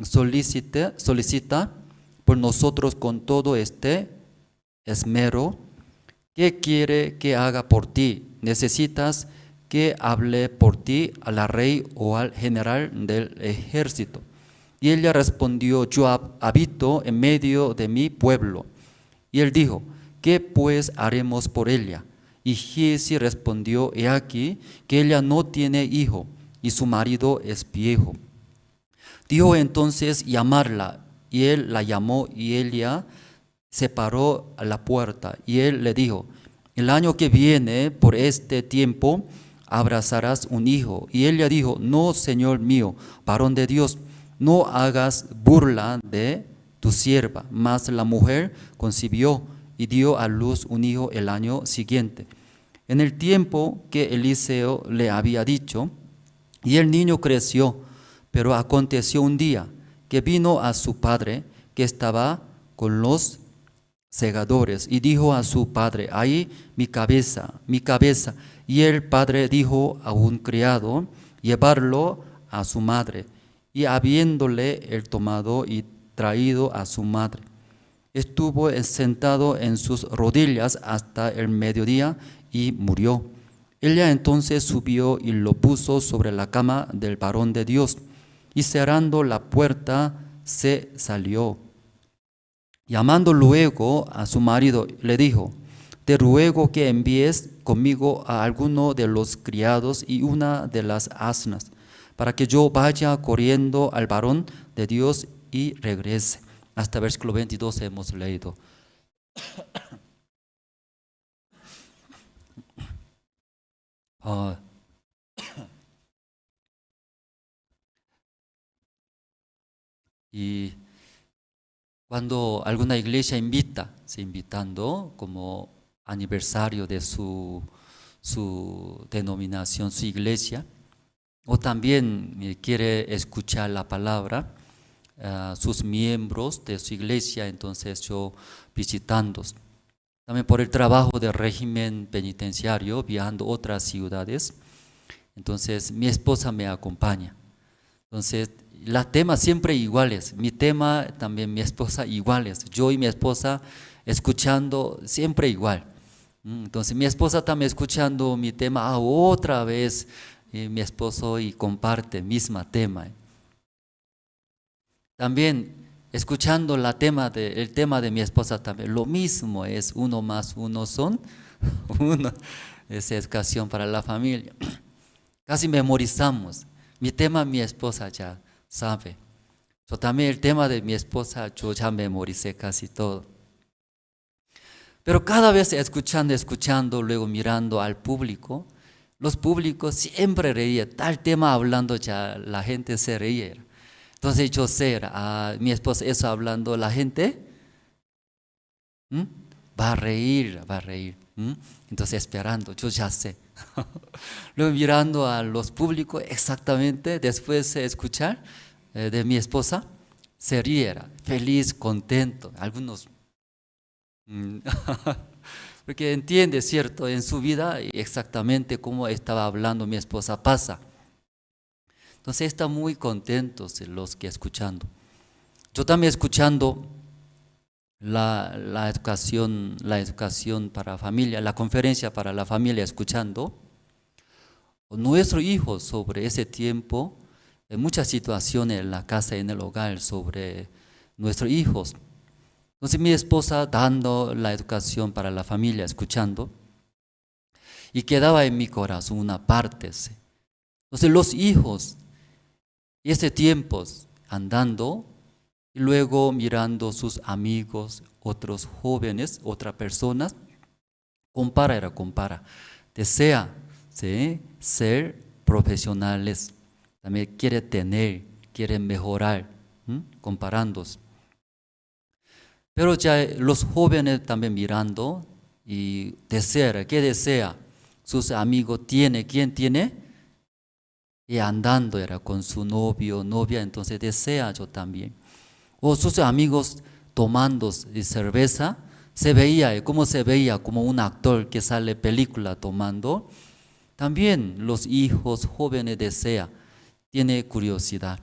solicita por nosotros con todo este esmero. ¿Qué quiere que haga por ti? ¿Necesitas que hable por ti al rey o al general del ejército? Y ella respondió: yo habito en medio de mi pueblo. Y él dijo: ¿qué pues haremos por ella? Y Giezi respondió: he aquí que ella no tiene hijo y su marido es viejo. Dijo entonces llamarla, y él la llamó, y ella se paró a la puerta, y él le dijo: el año que viene, por este tiempo, abrazarás un hijo. Y ella dijo: no, Señor mío, varón de Dios, no hagas burla de tu sierva. Mas la mujer concibió y dio a luz un hijo el año siguiente, en el tiempo que Eliseo le había dicho, y el niño creció. Pero aconteció un día que vino a su padre, que estaba con los segadores, y dijo a su padre: ahí mi cabeza, mi cabeza. Y el padre dijo a un criado llevarlo a su madre. Y habiéndole él tomado y traído a su madre, estuvo sentado en sus rodillas hasta el mediodía y murió. Ella entonces subió y lo puso sobre la cama del varón de Dios, y cerrando la puerta se salió. Llamando luego a su marido, le dijo: te ruego que envíes conmigo a alguno de los criados y una de las asnas, para que yo vaya corriendo al varón de Dios y regrese. Hasta versículo 22 hemos leído. Y cuando alguna iglesia invita, se invitando como aniversario de su denominación, su iglesia, o también quiere escuchar la palabra, sus miembros de su iglesia, entonces yo visitando. También por el trabajo del régimen penitenciario, viajando a otras ciudades, entonces mi esposa me acompaña. Entonces, los temas siempre iguales, mi tema también mi esposa iguales, yo y mi esposa escuchando siempre igual. Entonces mi esposa también escuchando mi tema, otra vez mi esposo y comparte mismo tema. También escuchando el tema de mi esposa también, lo mismo es 1 más 1 son 1, es educación para la familia. Casi memorizamos, mi tema mi esposa ya sabe. Yo también el tema de mi esposa yo ya memoricé casi todo. Pero cada vez escuchando, luego mirando al público, los públicos siempre reían, tal tema hablando ya la gente se reía. Entonces yo sé, mi esposa eso hablando, la gente va a reír. Entonces esperando, yo ya sé. Luego mirando a los públicos exactamente, después de escuchar de mi esposa, se riera, feliz, contento, algunos porque entiende, ¿cierto? En su vida exactamente cómo estaba hablando mi esposa pasa. Entonces están muy contentos los que escuchando. Yo también escuchando la educación para familia, la conferencia para la familia, escuchando nuestros hijos sobre ese tiempo, en muchas situaciones en la casa, en el hogar, sobre nuestros hijos. Entonces mi esposa dando la educación para la familia, escuchando, y quedaba en mi corazón una parte. Entonces los hijos, y ese tiempo andando, y luego mirando sus amigos, otros jóvenes, otras personas, compara. Desea ser profesionales, también quiere mejorar, comparándose. Pero ya los jóvenes también mirando y ¿qué desea? Sus amigos ¿quién tiene? Y andando era con su novia, entonces desea yo también. O sus amigos tomando cerveza, ¿cómo se veía? Como un actor que sale película tomando. También los hijos jóvenes desea, tiene curiosidad.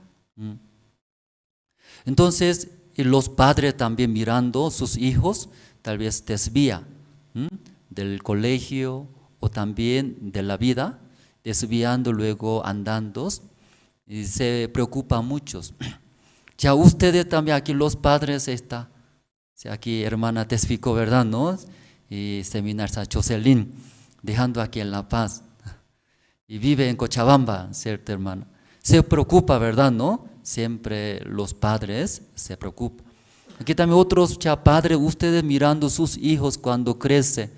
Entonces, y los padres también mirando sus hijos, tal vez desvía del colegio o también de la vida, desviando luego andando, y se preocupa muchos. Ya ustedes también aquí los padres está, aquí hermana testificó, ¿verdad? ¿No? Y seminario a Jocelyn, dejando aquí en La Paz, y vive en Cochabamba, ¿cierto hermana? Se preocupa, ¿verdad? ¿No? Siempre los padres se preocupan. Aquí también otros padres, ustedes mirando sus hijos cuando crece,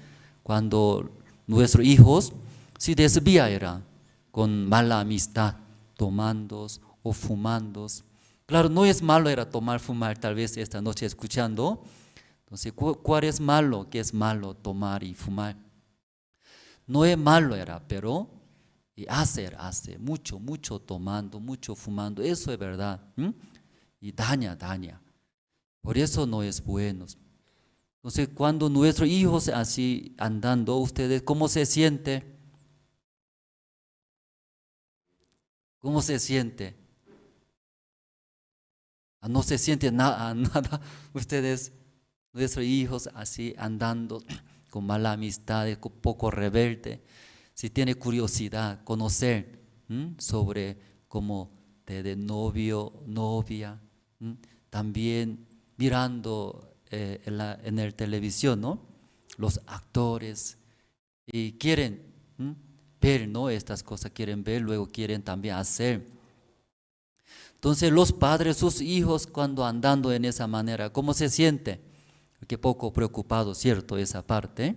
cuando nuestros hijos si desvía era con mala amistad, tomando o fumando. Claro, no es malo era fumar, tal vez esta noche escuchando. Entonces, ¿cuál es malo? ¿Qué es malo tomar y fumar? No es malo era, pero y hace mucho tomando, mucho fumando, eso es verdad. Y daña. Por eso no es bueno. Entonces, cuando nuestros hijos así andando, ustedes, ¿cómo se siente? ¿Cómo se siente? No se siente nada. Ustedes, nuestros hijos así andando con mala amistad, poco rebelde. Si tiene curiosidad, conocer sobre cómo de novio, novia, también mirando en el televisión, ¿no? Los actores y quieren ver, ¿no? Estas cosas quieren ver, luego quieren también hacer. Entonces los padres, sus hijos cuando andando en esa manera, ¿cómo se siente? Que poco preocupado, ¿cierto? Esa parte.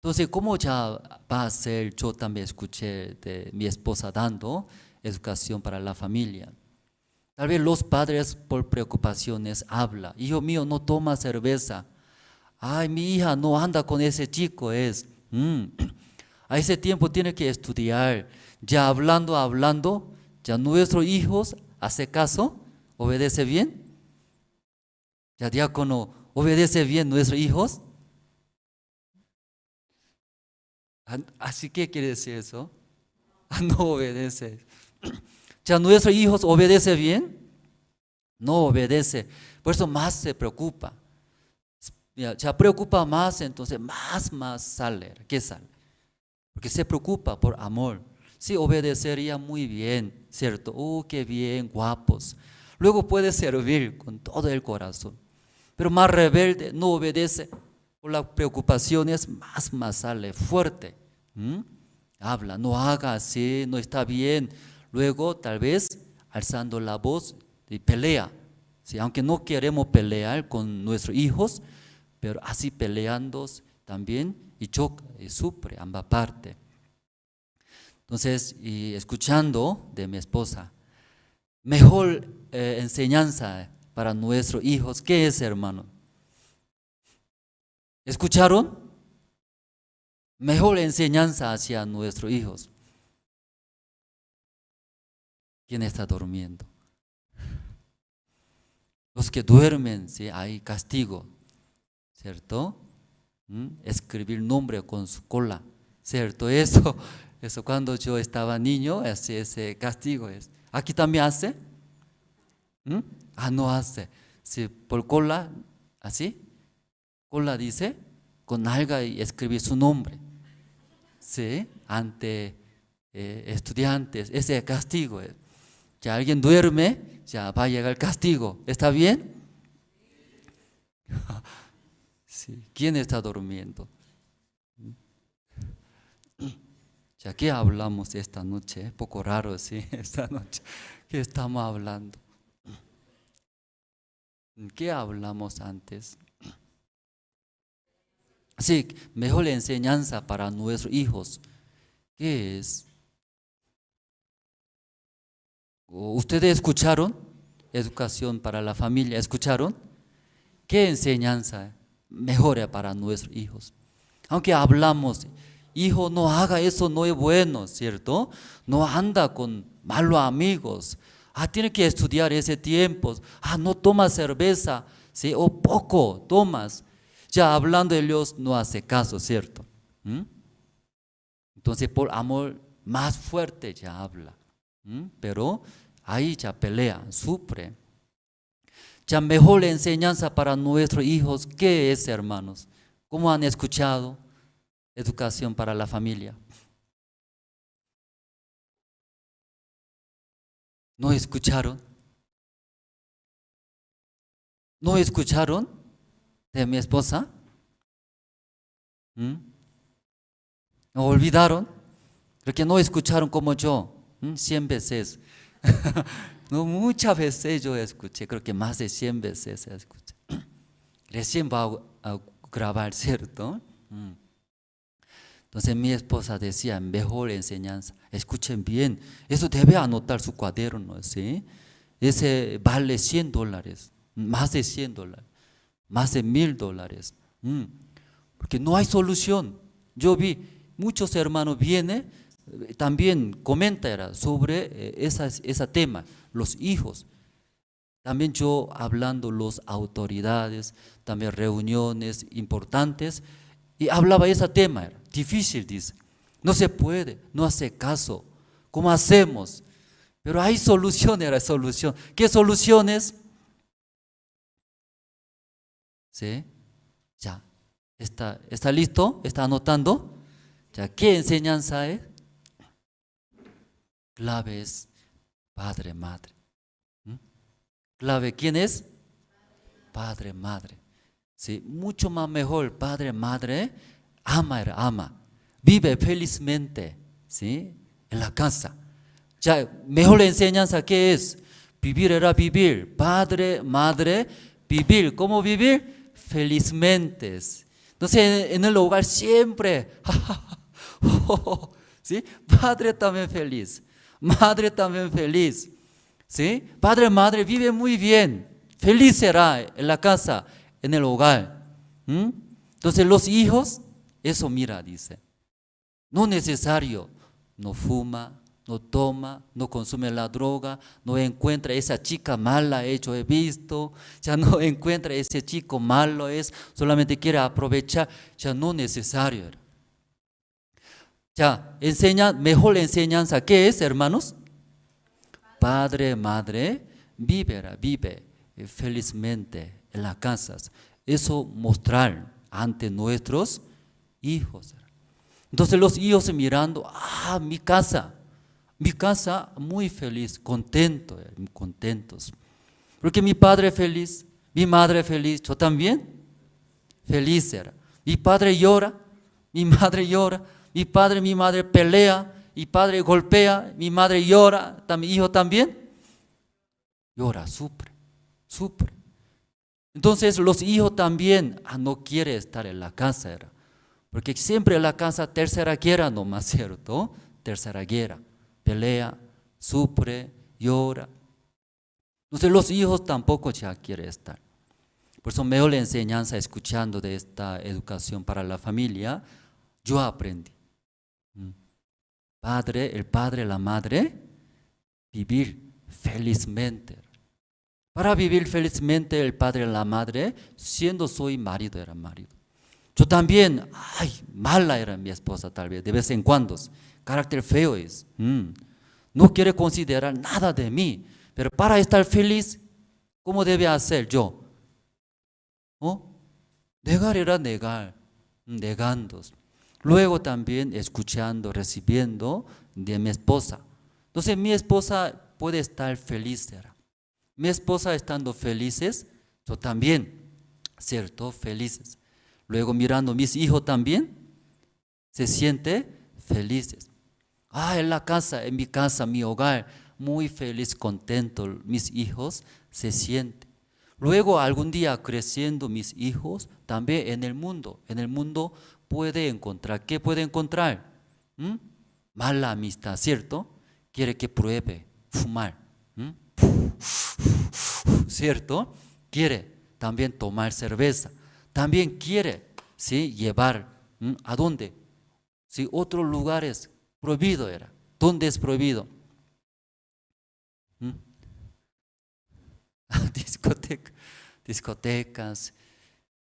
Entonces, ¿cómo ya va a ser? Yo también escuché de mi esposa dando educación para la familia. Tal vez los padres por preocupaciones hablan, hijo mío, no toma cerveza. Ay, mi hija no anda con ese chico, a ese tiempo tiene que estudiar. Ya hablando, ya nuestros hijos hace caso, obedece bien. Ya diácono, obedece bien nuestros hijos. Así que quiere decir eso. No obedece. Ya nuestros hijos obedece bien. No obedece. Por eso más se preocupa. Ya preocupa más, entonces más sale. ¿Qué sale? Porque se preocupa por amor. Sí, obedecería muy bien, ¿cierto? Qué bien, guapos. Luego puede servir con todo el corazón. Pero más rebelde, no obedece. Por las preocupaciones, más sale fuerte. Habla, no haga así, no está bien. Luego, tal vez, alzando la voz y pelea. ¿Sí? Aunque no queremos pelear con nuestros hijos, pero así peleando también y choca y sufre ambas partes. Entonces, y escuchando de mi esposa, mejor enseñanza para nuestros hijos, ¿qué es, hermano? ¿Escucharon? Mejor enseñanza hacia nuestros hijos. ¿Quién está durmiendo? Los que duermen, ¿sí? Hay castigo, ¿cierto? Escribir nombre con su cola, ¿cierto? Eso cuando yo estaba niño, ese castigo es. ¿Aquí también hace? No hace. Sí, por cola, así, cola dice, con alga y escribir su nombre. Sí, ante estudiantes, ese castigo es. Ya alguien duerme, ya va a llegar el castigo. ¿Está bien? Sí. ¿Quién está durmiendo? Ya que hablamos esta noche, poco raro, sí, esta noche. ¿Qué estamos hablando? ¿Qué hablamos antes? Sí, mejor enseñanza para nuestros hijos. ¿Qué es? ¿Ustedes escucharon? Educación para la familia, ¿escucharon? ¿Qué enseñanza mejora para nuestros hijos? Aunque hablamos, hijo, no haga eso, no es bueno, ¿cierto? No anda con malos amigos. Tiene que estudiar ese tiempo. No toma cerveza, ¿sí? O poco tomas. Ya hablando de Dios no hace caso, ¿cierto? Entonces por amor más fuerte ya habla. Pero ahí ya pelea, sufre. Ya mejor enseñanza para nuestros hijos, ¿qué es, hermanos? ¿Cómo han escuchado? Educación para la familia. ¿No escucharon? ¿No escucharon de mi esposa? ¿No olvidaron? Porque no escucharon como yo, 100 veces. No, muchas veces yo escuché, creo que más de 100 veces escuché. Recién va a grabar, ¿cierto? Entonces mi esposa decía, mejor enseñanza, escuchen bien, eso debe anotar su cuaderno, ¿sí? Ese vale $100, más de $100, más de $1000, porque no hay solución. Yo vi muchos hermanos vienen, también comentan sobre ese tema, los hijos. También yo hablando las autoridades, también reuniones importantes, y hablaba ese tema, era difícil, dice, no se puede, no hace caso, ¿cómo hacemos? Pero hay solución, era solución. ¿Qué soluciones? ¿Sí? Ya, ¿está listo? ¿Está anotando? Ya, ¿qué enseñanza es? Clave es padre, madre. Clave, ¿quién es? Padre, madre. Sí, mucho más mejor, padre, madre, ama, vive felizmente, ¿sí? En la casa. Ya, mejor enseñanza, ¿qué es? Vivir era vivir, padre, madre, vivir. ¿Cómo vivir? Felizmente. Entonces, en el hogar siempre, ¿sí? Padre también feliz, madre también feliz. ¿Sí? Padre, madre vive muy bien, feliz será en la casa, en el hogar. Entonces los hijos, eso mira, dice, no necesario, no fuma, no toma, no consume la droga, no encuentra esa chica mala, yo he visto, ya no encuentra ese chico malo, solamente quiere aprovechar, ya no necesario. Ya, mejor enseñanza, ¿qué es, hermanos? Padre, madre, vive felizmente en las casas. Eso mostrar ante nuestros hijos. Entonces los hijos mirando, mi casa muy feliz, contentos. Porque mi padre feliz, mi madre feliz, yo también feliz era. Mi padre llora, mi madre llora, mi madre pelea, mi padre golpea, mi madre llora, mi hijo también llora, sufre. Entonces los hijos también no quieren estar en la casa, era. Porque siempre en la casa tercera guerra nomás, ¿cierto? Tercera guerra, pelea, sufre, llora. Entonces los hijos tampoco ya quieren estar. Por eso mejor la enseñanza escuchando de esta educación para la familia, yo aprendí. El padre, la madre, vivir felizmente. Para vivir felizmente el padre y la madre, siendo soy marido, era marido. Yo también, mala era mi esposa tal vez, de vez en cuando, carácter feo es. No quiere considerar nada de mí, pero para estar feliz, ¿cómo debe hacer yo? Negar era negando. Luego también escuchando, recibiendo de mi esposa. Entonces mi esposa puede estar feliz. Mi esposa estando felices, yo también, ¿cierto? Felices. Luego mirando mis hijos también, se siente felices. En la casa, en mi casa, mi hogar, muy feliz, contento, mis hijos se sienten. Luego algún día creciendo mis hijos, también en el mundo puede encontrar, ¿qué puede encontrar? Mala amistad, ¿cierto? Quiere que pruebe fumar, ¿cierto? Quiere también tomar cerveza, también quiere, ¿sí? Llevar, ¿a dónde? ¿Sí? Otros lugares, prohibido era. ¿Dónde es prohibido? Discotecas.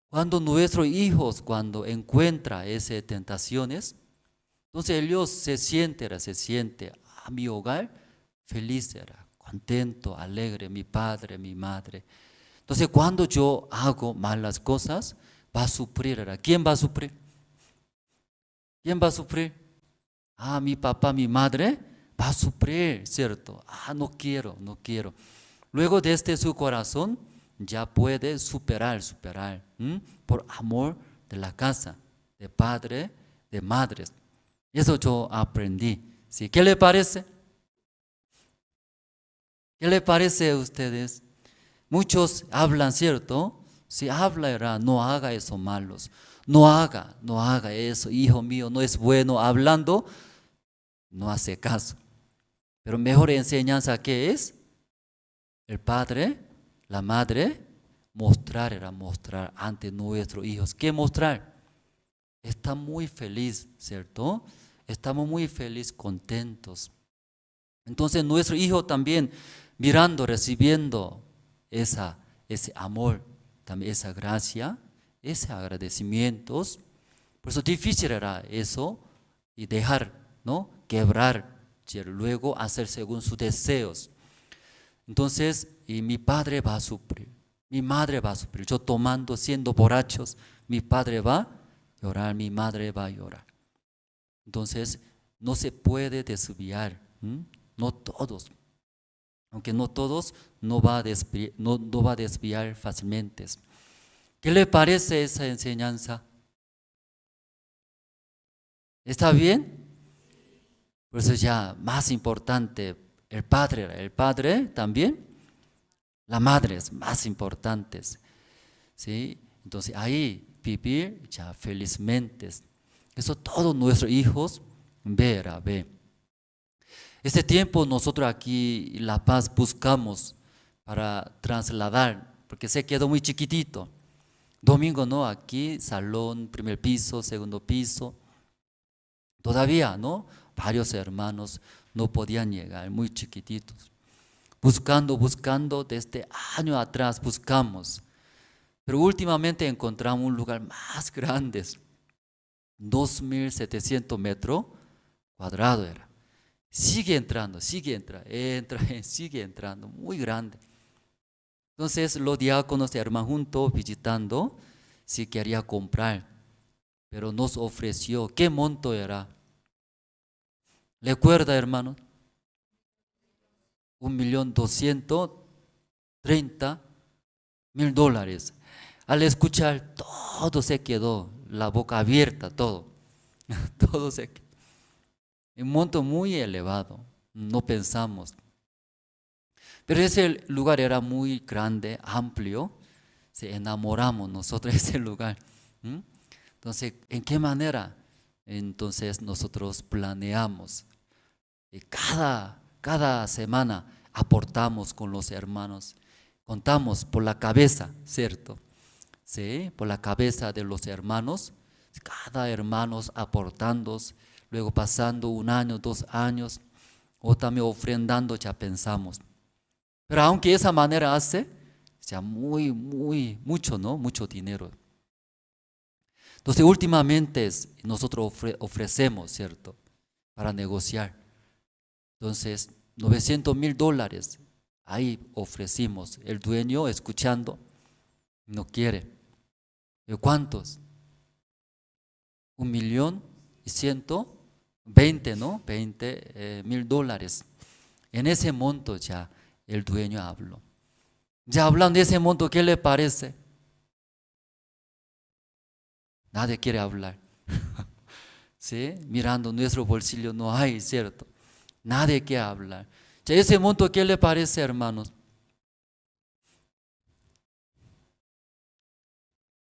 Cuando nuestros hijos, cuando encuentran esas tentaciones, entonces ellos se siente mi hogar feliz era, contento, alegre, mi padre, mi madre. Entonces cuando yo hago malas cosas, va a sufrir era. ¿Quién va a sufrir? ¿Quién va a sufrir? Mi papá, mi madre va a sufrir, ¿cierto? No quiero. Luego desde su corazón ya puede superar, por amor de la casa, de padre, de madres. Eso yo aprendí. ¿Sí? ¿Qué le parece? ¿Qué le parece a ustedes? Muchos hablan, ¿cierto? Si habla, no haga eso malos. No haga eso, hijo mío, no es bueno. Hablando, no hace caso. Pero mejor enseñanza, ¿qué es? El padre, la madre, mostrar ante nuestros hijos. ¿Qué mostrar? Está muy feliz, ¿cierto? Estamos muy felices, contentos. Entonces nuestro hijo también mirando, recibiendo ese amor, también esa gracia, ese agradecimientos. Por eso difícil era eso y dejar, ¿no? Quebrar, luego hacer según sus deseos. Entonces, y mi padre va a sufrir, mi madre va a sufrir. Yo tomando, siendo borrachos, mi padre va a llorar, mi madre va a llorar. Entonces, no se puede desviar, no todos. Aunque no todos, no va a desviar fácilmente. ¿Qué le parece esa enseñanza? ¿Está bien? Por eso ya más importante, el padre también, la madre es más importante. ¿Sí? Entonces ahí vivir ya felizmente. Eso todos nuestros hijos ve. Ese tiempo nosotros aquí en La Paz buscamos para trasladar, porque se quedó muy chiquitito. Domingo no, aquí salón, primer piso, segundo piso. Todavía, ¿no? Varios hermanos no podían llegar, muy chiquititos. Buscando, desde años atrás buscamos. Pero últimamente encontramos un lugar más grande, 2.700 metros cuadrados era. Sigue entrando, sigue entrando, muy grande. Entonces los diáconos se arman juntos visitando si quería comprar, pero nos ofreció, ¿qué monto era? ¿Recuerda, hermano? 1.230.000 dólares. Al escuchar, todo se quedó, la boca abierta, todo, todo se quedó. Un monto muy elevado, no pensamos. Pero ese lugar era muy grande, amplio, se enamoramos nosotros de ese lugar. Entonces, ¿en qué manera? Entonces nosotros planeamos. Y cada semana aportamos con los hermanos, contamos por la cabeza, ¿cierto? Sí, por la cabeza de los hermanos, cada hermano aportando, luego pasando 1 año, 2 años, o también ofrendando, ya pensamos. Pero aunque esa manera hace, sea mucho, ¿no? Mucho dinero. Entonces, últimamente nosotros ofrecemos, ¿cierto? Para negociar. Entonces, 900.000 dólares, ahí ofrecimos. El dueño, escuchando, no quiere. ¿Cuántos? 1.120.000, ¿no? 20.000 dólares. En ese monto ya el dueño habló. Ya hablando de ese monto, ¿qué le parece? Nadie quiere hablar. ¿Sí? Mirando nuestro bolsillo no hay, ¿cierto? Nadie quiere hablar. Ya ese monto, ¿qué le parece, hermanos?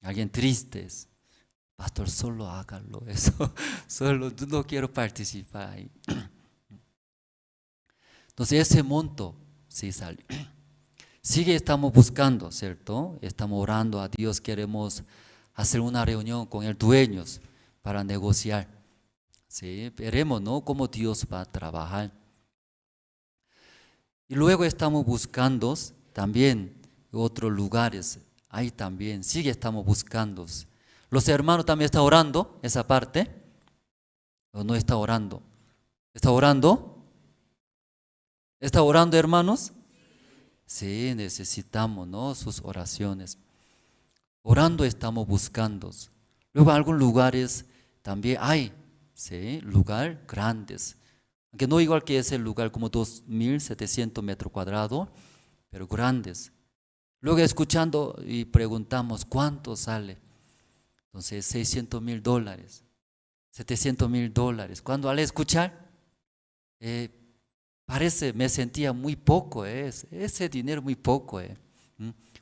Alguien triste es. Pastor, solo hágalo eso. Solo no quiero participar ahí. Entonces ese monto sí salió. Sigue, estamos buscando, ¿cierto? Estamos orando a Dios, queremos hacer una reunión con el dueño para negociar. Sí, veremos, ¿no? Cómo Dios va a trabajar. Y luego estamos buscando también otros lugares. Ahí también, sigue, estamos buscando. Los hermanos también están orando esa parte. ¿O no está orando? ¿Está orando? ¿Está orando, hermanos? Sí, necesitamos, ¿no? Sus oraciones. Orando estamos buscando. Luego en algunos lugares también hay, ¿sí? Lugares grandes. Aunque no igual que ese lugar, como 2.700 metros cuadrados, pero grandes. Luego escuchando y preguntamos, ¿cuánto sale? Entonces, 600.000 dólares, 700.000 dólares. Cuando al escuchar, me sentía muy poco, ese dinero muy poco.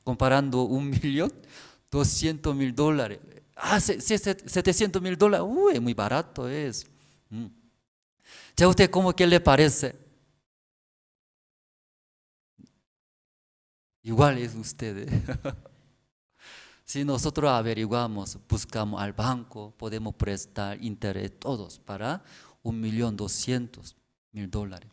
Comparando 1.200.000 dólares. 700.000 dólares, muy barato es. ¿Ya usted cómo que le parece? Igual es usted. Si nosotros averiguamos, buscamos al banco, podemos prestar interés todos para 1.200.000 dólares.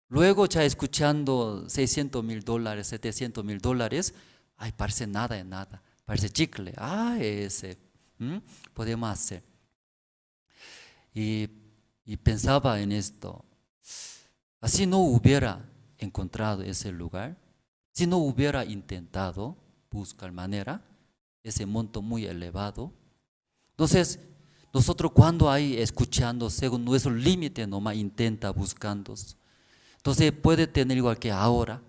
Luego ya escuchando 600.000 dólares, 700.000 dólares, ay, parece nada de nada, parece chicle, ese, podemos hacer. Y pensaba en esto, así no hubiera encontrado ese lugar, si no hubiera intentado buscar manera, ese monto muy elevado. Entonces, nosotros cuando hay escuchando según nuestro límite nomás intenta buscando. Entonces puede tener igual que ahora.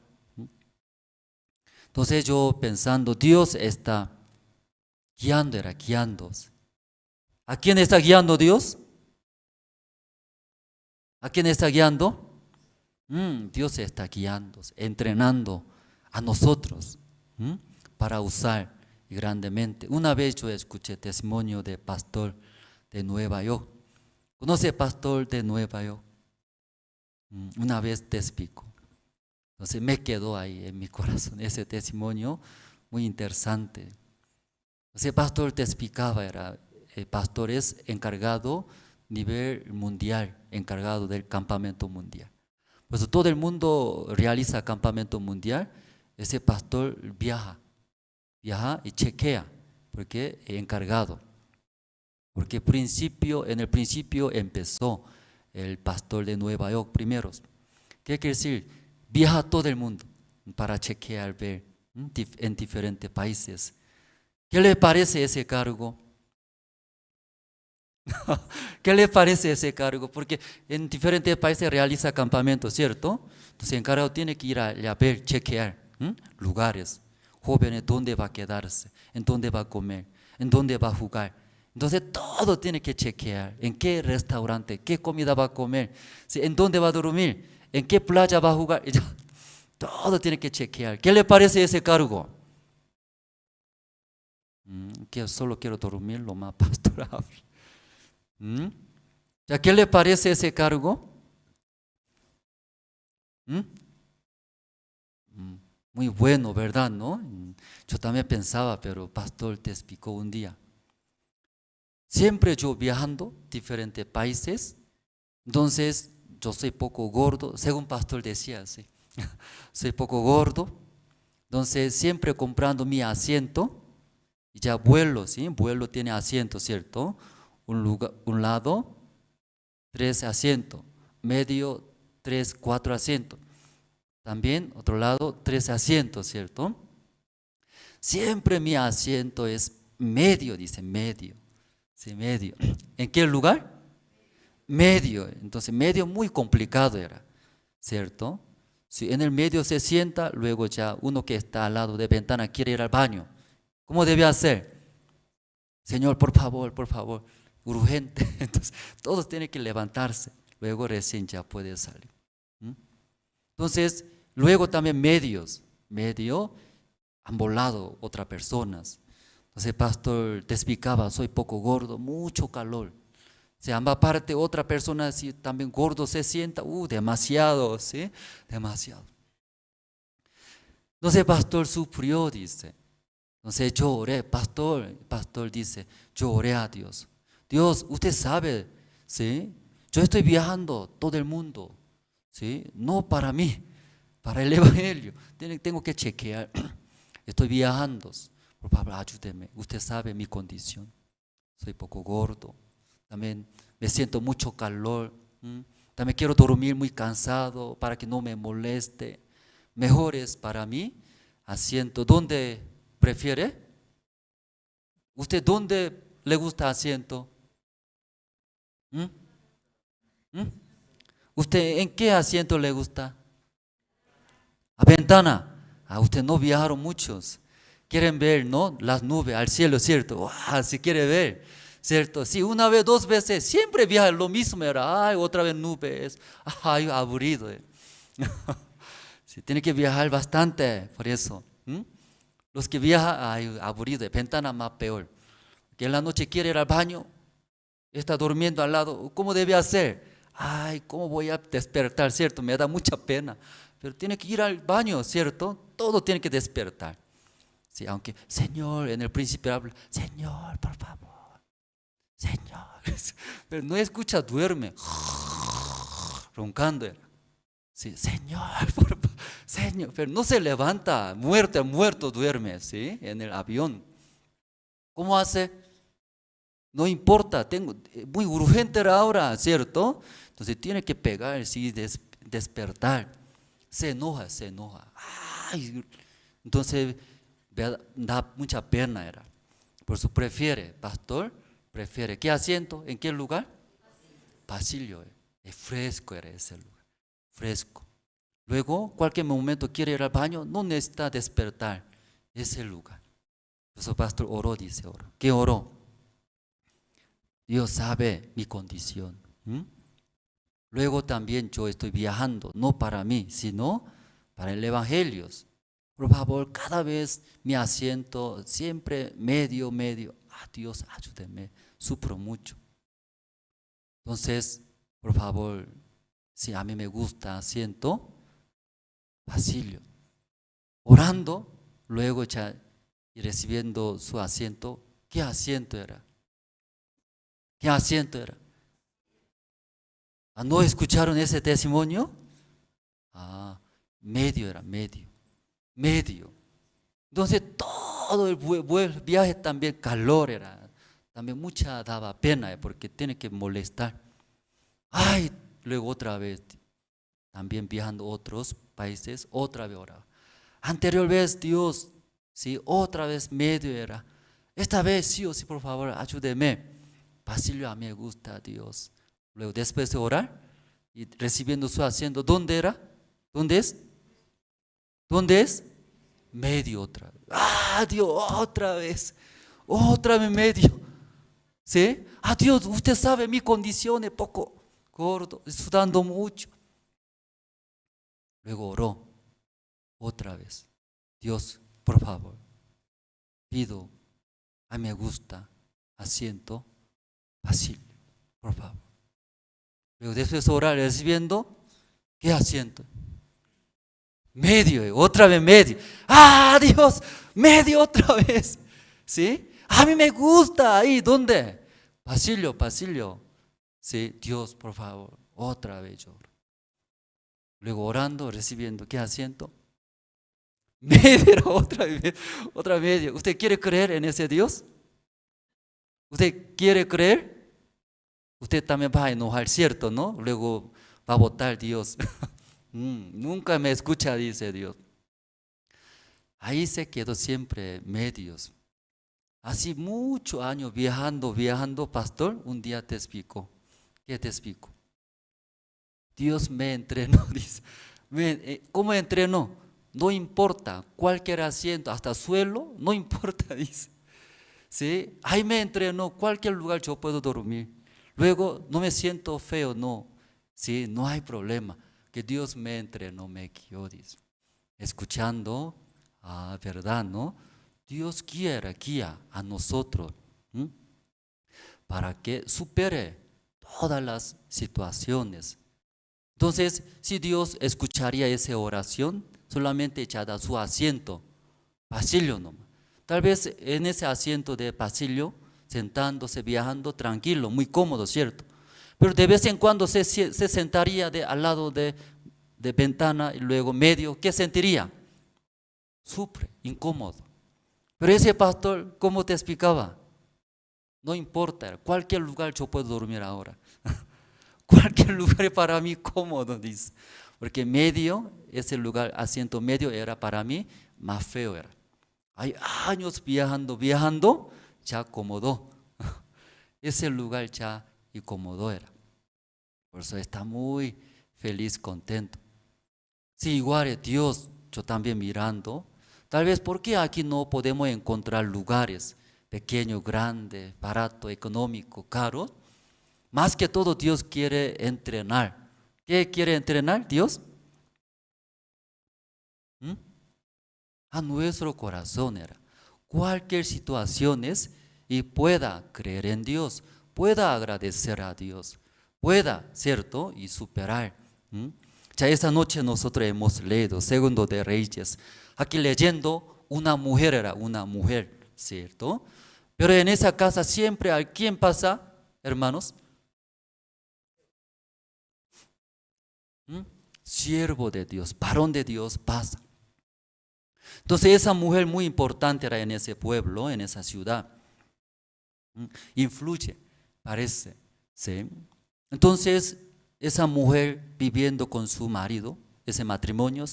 Entonces yo pensando, Dios está guiando. ¿A quién está guiando Dios? ¿A quién está guiando? Dios está guiando, entrenando a nosotros para usar grandemente. Una vez yo escuché testimonio de pastor de Nueva York. ¿Conoce pastor de Nueva York? Una vez te explico. Entonces me quedó ahí en mi corazón ese testimonio muy interesante. Ese pastor te explicaba, era pastor es encargado nivel mundial, encargado del campamento mundial. Pues todo el mundo realiza campamento mundial, ese pastor viaja y chequea, porque es encargado. Porque en el principio empezó el pastor de Nueva York primeros. ¿Qué quiere decir? Viaja a todo el mundo para chequear, ver en diferentes países. ¿Qué le parece ese cargo? ¿Qué le parece ese cargo? Porque en diferentes países realiza campamentos, ¿cierto? Entonces el encargado tiene que ir a ver, chequear lugares, jóvenes, dónde va a quedarse, en dónde va a comer, en dónde va a jugar. Entonces todo tiene que chequear, en qué restaurante, qué comida va a comer, en dónde va a dormir, en qué playa va a jugar. Todo tiene que chequear. ¿Qué le parece ese cargo? Que solo quiero dormir lo más pastoral. ¿Qué le parece ese cargo? Muy bueno, ¿verdad? ¿No? Yo también pensaba, pero pastor te explicó un día. Siempre yo viajando diferentes países, entonces yo soy poco gordo, según pastor decía así, soy poco gordo, entonces siempre comprando mi asiento, y ya vuelo, ¿sí? Vuelo tiene asiento, ¿cierto? Un lado, 3 asientos, medio, 3, 4 asientos. También, otro lado, 3 asientos, ¿cierto? Siempre mi asiento es medio, dice medio. Sí, medio. ¿En qué lugar? Medio. Entonces, medio muy complicado era, ¿cierto? Si en el medio se sienta, luego ya uno que está al lado de ventana quiere ir al baño. ¿Cómo debe hacer? Señor, por favor, urgente. Entonces, todos tienen que levantarse. Luego recién ya puede salir. Entonces, luego también medio han volado otras personas. Entonces el pastor te explicaba, soy poco gordo, mucho calor. Si ambas partes, otra persona si también gordo se sienta, demasiado, ¿sí? Demasiado. Entonces el pastor sufrió, dice. Entonces yo oré, pastor dice, yo oré a Dios. Dios, usted sabe, ¿sí? Yo estoy viajando todo el mundo, ¿sí? No para mí, para el evangelio. Tengo que chequear. Estoy viajando. Por favor, ayúdeme. Usted sabe mi condición. Soy poco gordo. También me siento mucho calor. También quiero dormir muy cansado para que no me moleste. Mejor es para mí asiento. ¿Dónde prefiere? ¿Usted dónde le gusta asiento? ¿Usted en qué asiento le gusta? A ventana. Usted no viajaron muchos. Quieren ver, ¿no? Las nubes al cielo, ¿cierto? Si quiere ver, ¿cierto? Sí, una vez, 2 veces, siempre viaja lo mismo. Era, otra vez nubes. Aburrido. Sí, tiene que viajar bastante, por eso. Los que viajan, aburrido. Ventana más peor. Que en la noche quiere ir al baño, está durmiendo al lado. ¿Cómo debe hacer? ¿Cómo voy a despertar, cierto? Me da mucha pena. Pero tiene que ir al baño, ¿cierto? Todo tiene que despertar. Sí, aunque, Señor, en el principio habla, Señor, por favor, Señor. Pero no escucha, duerme, roncando. Sí, Señor, por favor, Señor. Pero no se levanta, muerto duerme, ¿sí? En el avión. ¿Cómo hace? No importa, muy urgente era ahora, ¿cierto? Entonces tiene que pegar, sí, despertar. Se enoja. Entonces da mucha pena era. Por eso pastor prefiere. ¿Qué asiento? ¿En qué lugar? Pasillo. Es fresco era ese lugar. Fresco. Luego, cualquier momento quiere ir al baño, no necesita despertar ese lugar. Por eso pastor oró, dice oro. ¿Qué oró? Dios sabe mi condición. Luego también yo estoy viajando, no para mí, sino para el evangelio. Por favor, cada vez mi asiento, siempre medio. Dios, ayúdeme, sufro mucho. Entonces, por favor, Sí, a mí me gusta asiento Basilio. Orando, luego ya y recibiendo su asiento. ¿Qué asiento era? ¿Qué asiento era? ¿No escucharon ese testimonio? Medio era, medio. Medio. Entonces todo el viaje también calor era. También mucha daba pena porque tiene que molestar. Ay, luego otra vez, también viajando a otros países, otra vez oraba. Anterior vez Dios, sí, otra vez medio era. Esta vez sí o sí, por favor, ayúdeme. Basilio, a mí me gusta Dios. Luego después de orar y recibiendo su asiento, ¿dónde era? ¿Dónde es? ¿Dónde es? Medio otra vez. Dios, otra vez medio. ¿Sí? Dios, usted sabe mi condición es poco gordo, sudando mucho. Luego oró otra vez. Dios, por favor, pido, a mí me gusta asiento Basilio, por favor. Luego después de orar recibiendo, ¿qué asiento? Medio, otra vez medio. Dios, medio otra vez. ¿Sí? A mí me gusta ahí, ¿dónde? Basilio. Sí, Dios, por favor, otra vez lloro. Luego orando, recibiendo, ¿qué asiento? Medio, otra medio. ¿Usted quiere creer en ese Dios? ¿Usted quiere creer? Usted también va a enojar, ¿cierto? ¿No? Luego va a votar Dios. Nunca me escucha, dice Dios. Ahí se quedó siempre medios. Así muchos años viajando, pastor, un día te explico. ¿Qué te explico? Dios me entrenó, dice. ¿Cómo entrenó? No importa, cualquier asiento, hasta suelo, no importa, dice. ¿Sí? Ahí me entrenó, cualquier lugar yo puedo dormir. Luego no me siento feo, no. Sí, no hay problema. Que Dios me entrenó, me guió, dice. Escuchando, verdad, ¿no? Dios guía a nosotros para que supere todas las situaciones. Entonces, si Dios escucharía esa oración, solamente ya da su asiento, Basilio nomás. Tal vez en ese asiento de Basilio, sentándose, viajando, tranquilo, muy cómodo, ¿cierto? Pero de vez en cuando se sentaría al lado de ventana y luego medio, ¿qué sentiría? Sufre, incómodo. Pero ese pastor, ¿cómo te explicaba? No importa, cualquier lugar yo puedo dormir ahora. Cualquier lugar para mí cómodo, dice. Porque medio, ese lugar, asiento medio era para mí más feo era. Hay años viajando, ya cómodo. Ese lugar ya incómodo era. Por eso está muy feliz, contento. Sí, igual es Dios, yo también mirando. Tal vez porque aquí no podemos encontrar lugares pequeños, grandes, barato, económico, caro. Más que todo Dios quiere entrenar. ¿Qué quiere entrenar Dios? A nuestro corazón era. Cualquier situación es y pueda creer en Dios, pueda agradecer a Dios, pueda, ¿cierto? Y superar. Ya esta noche nosotros hemos leído Segundo de Reyes. Aquí leyendo, una mujer era una mujer, ¿cierto? Pero en esa casa siempre ¿a quién pasa, hermanos? Siervo de Dios, varón de Dios pasa. Entonces esa mujer muy importante era en ese pueblo, en esa ciudad. Influye, parece, ¿sí? Entonces esa mujer viviendo con su marido, ese matrimonio,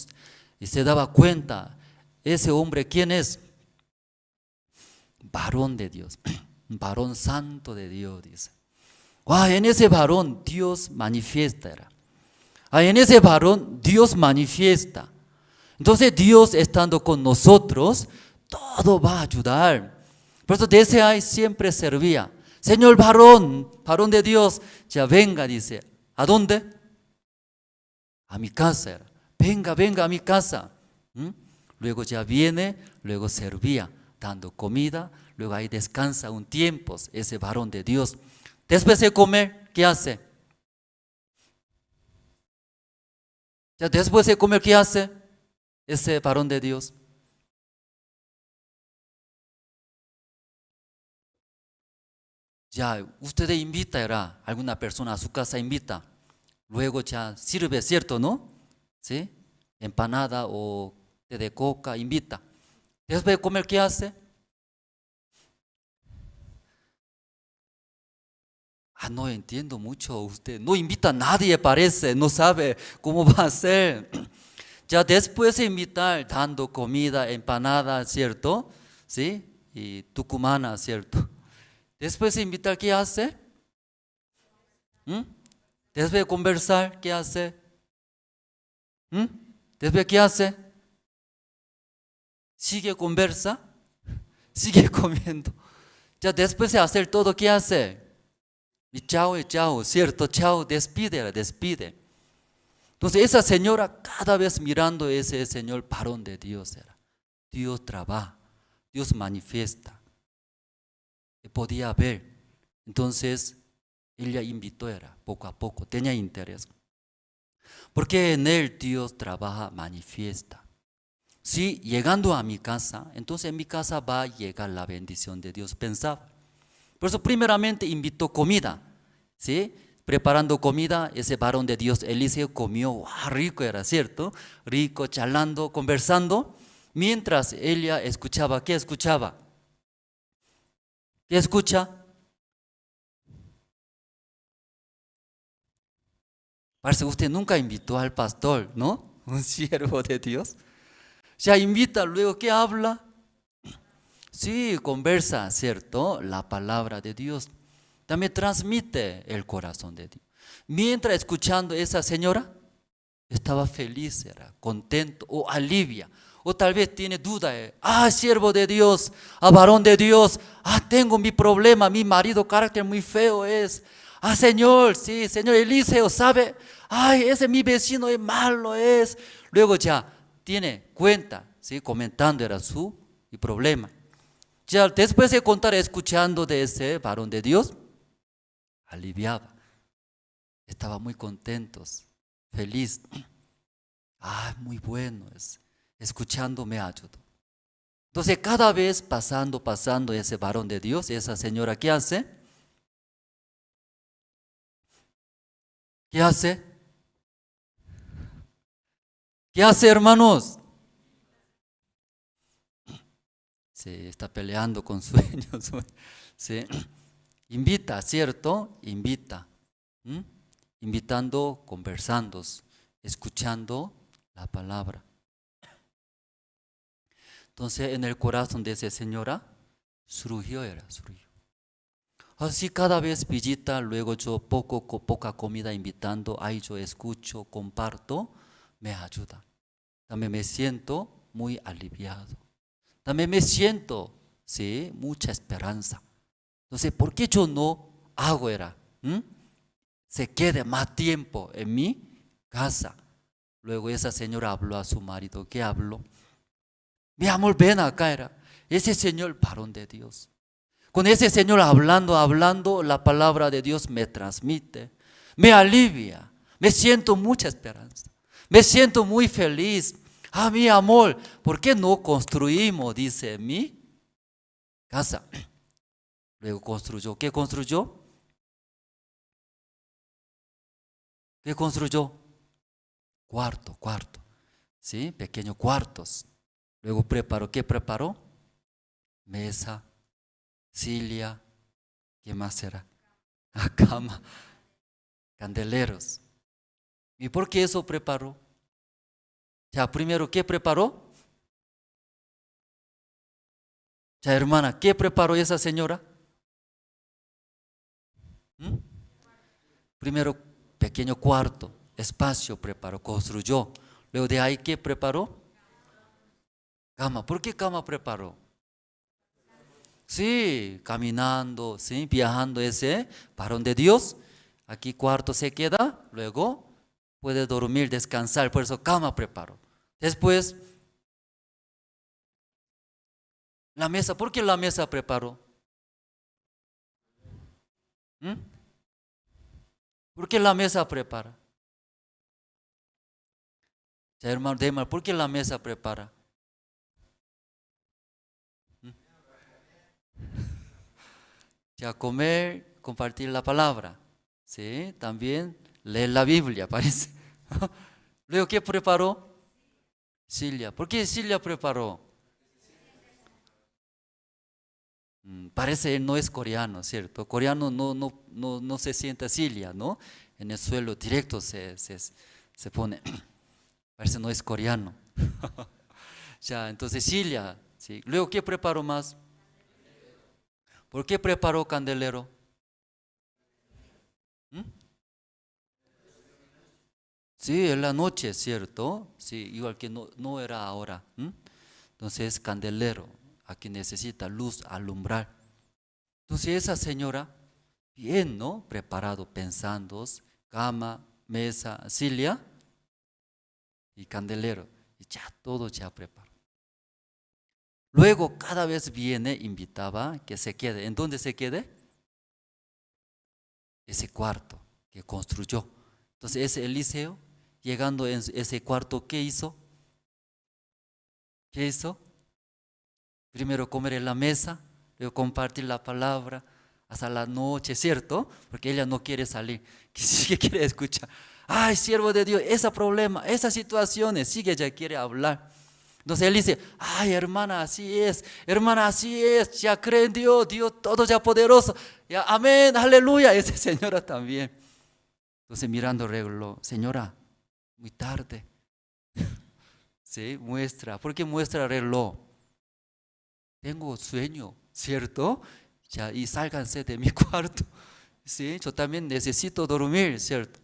y se daba cuenta, ese hombre, ¿quién es? Varón de Dios, varón santo de Dios, dice. En ese varón Dios manifiesta era. En ese varón Dios manifiesta. Entonces Dios estando con nosotros, todo va a ayudar. Por eso desde ahí siempre servía. Señor varón de Dios, ya venga, dice. ¿A dónde? A mi casa. Venga a mi casa. Luego ya viene, luego servía, dando comida, luego ahí descansa un tiempo ese varón de Dios. Después de comer, ¿qué hace? Ya después de comer, ¿qué hace ese varón de Dios? Ya, usted invita a alguna persona a su casa, invita. Luego ya sirve, ¿cierto, no? ¿Sí? Empanada o té de coca, invita. Después de comer, ¿qué hace? No entiendo mucho usted. No invita a nadie, parece. No sabe cómo va a ser. Ya después de invitar, dando comida, empanada, ¿cierto? ¿Sí? Y tucumana, ¿cierto? Después de invitar, ¿qué hace? ¿Mm? Después de conversar, ¿qué hace? ¿Mm? Después, ¿qué hace? Sigue conversa, sigue comiendo. Ya después de hacer todo, ¿qué hace? Y chao, ¿cierto? Chao, despide, despide. Entonces esa señora cada vez mirando ese señor varón de Dios era. Dios trabaja, Dios manifiesta. Y podía ver. Entonces ella invitó era poco a poco, tenía interés. Porque en él Dios trabaja, manifiesta. Sí, llegando a mi casa, entonces en mi casa va a llegar la bendición de Dios, pensaba. Por eso primeramente invitó comida, ¿sí? Preparando comida, ese varón de Dios, Eliseo, comió, rico era, ¿cierto? Rico, charlando, conversando, mientras ella escuchaba, ¿qué escuchaba? ¿Qué escucha? Parece que usted nunca invitó al pastor, ¿no? Un siervo de Dios. Ya invita, luego, ¿qué habla? Sí, conversa, ¿cierto? La palabra de Dios. También transmite el corazón de Dios. Mientras escuchando esa señora, estaba feliz, era contento o alivia. O tal vez tiene duda, siervo de Dios, varón de Dios, tengo mi problema, mi marido carácter muy feo es. Señor, sí, señor Eliseo, ¿sabe? Ese mi vecino es malo es. Luego ya tiene cuenta, ¿sí? Comentando era su problema. Ya después de contar, escuchando de ese varón de Dios, aliviaba. Estaba muy contentos, feliz. Muy bueno es. Escuchando me ayudó. Entonces cada vez pasando ese varón de Dios, esa señora, ¿qué hace? ¿Qué hace? ¿Qué hace, hermanos? Se está peleando con sueños. ¿Sí? Invita, ¿cierto? Invita. Invitando, conversando, escuchando la palabra. Entonces en el corazón de esa señora surgió. Así cada vez visita, luego yo poca comida invitando, yo escucho, comparto, me ayuda. También me siento muy aliviado. También me siento, sí, mucha esperanza. Entonces, ¿por qué yo no hago se quede más tiempo en mi casa? Luego esa señora habló a su marido. ¿Qué habló? Mi amor, ven acá, ese señor varón de Dios. Con ese señor hablando, la palabra de Dios me transmite, me alivia, me siento mucha esperanza, me siento muy feliz. Mi amor, ¿por qué no construimos, dice, mi casa? Luego construyó. ¿Qué construyó? ¿Qué construyó? Cuarto. ¿Sí? Pequeños cuartos. Luego preparó. ¿Qué preparó? Mesa, silla, ¿qué más será? Cama, candeleros. ¿Y por qué eso preparó? Ya, primero, ¿qué preparó? Ya, hermana, ¿qué preparó esa señora? Primero, pequeño cuarto, espacio preparó, construyó. Luego de ahí, ¿qué preparó? Cama. ¿Por qué cama preparó? Sí, caminando, sí, viajando ese varón de Dios. Aquí cuarto se queda, luego puede dormir, descansar, por eso cama preparó. Después, la mesa. ¿Por qué la mesa preparó? ¿Por qué la mesa prepara? Ya, hermano Demar, ¿por qué la mesa prepara? Ya, comer, compartir la palabra. Sí, también leer la Biblia, parece. Luego, ¿qué preparó? Silvia. ¿Por qué Silvia preparó? Parece él no es coreano, ¿cierto? Coreano no se sienta Silvia, ¿no? En el suelo directo se pone. Parece no es coreano. Ya, entonces Silvia, ¿sí? Luego, ¿qué preparó más? ¿Por qué preparó candelero? ¿Mm? Sí, en la noche, ¿cierto? Sí, igual que no era ahora. Entonces, candelero, aquí necesita luz, alumbrar. Entonces, esa señora, bien, ¿no? Preparado, pensando, cama, mesa, silla y candelero. Y ya, todo ya preparó. Luego, cada vez viene, invitaba que se quede. ¿En dónde se quede? Ese cuarto que construyó. Entonces, ese Eliseo, llegando en ese cuarto, ¿qué hizo? ¿Qué hizo? Primero comer en la mesa, luego compartir la palabra hasta la noche, ¿cierto? Porque ella no quiere salir, que quiere escuchar. Ay, siervo de Dios, ese problema, esas situaciones, sigue, ella quiere hablar. Entonces él dice, ay, hermana, así es, ya cree en Dios, Dios todo ya poderoso, ya, amén, aleluya, esa señora también. Entonces mirando el reloj, señora, muy tarde. Sí, muestra, ¿por qué muestra el reloj? Tengo sueño, ¿cierto? Ya, y sálganse de mi cuarto. Sí, yo también necesito dormir, ¿cierto?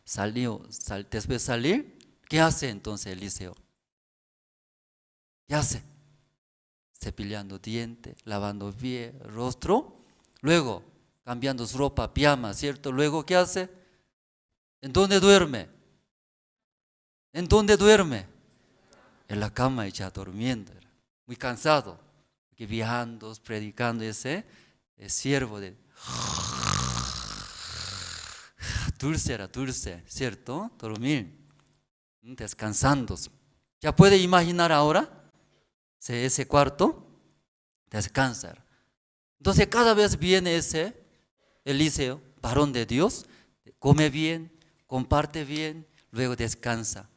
Después de salir, ¿qué hace entonces Eliseo? ¿Qué hace? Cepillando dientes, lavando pie, rostro, luego cambiando su ropa, pijama, ¿cierto? Luego, ¿qué hace? ¿En dónde duerme? ¿En dónde duerme? En la cama, ya durmiendo, muy cansado, porque viajando, predicando, ese siervo de dulce era dulce, ¿cierto? Dormir, descansando. ¿Ya puede imaginar ahora? Ese cuarto, descansa. Entonces cada vez viene ese Eliseo, varón de Dios, come bien, comparte bien, luego descansa.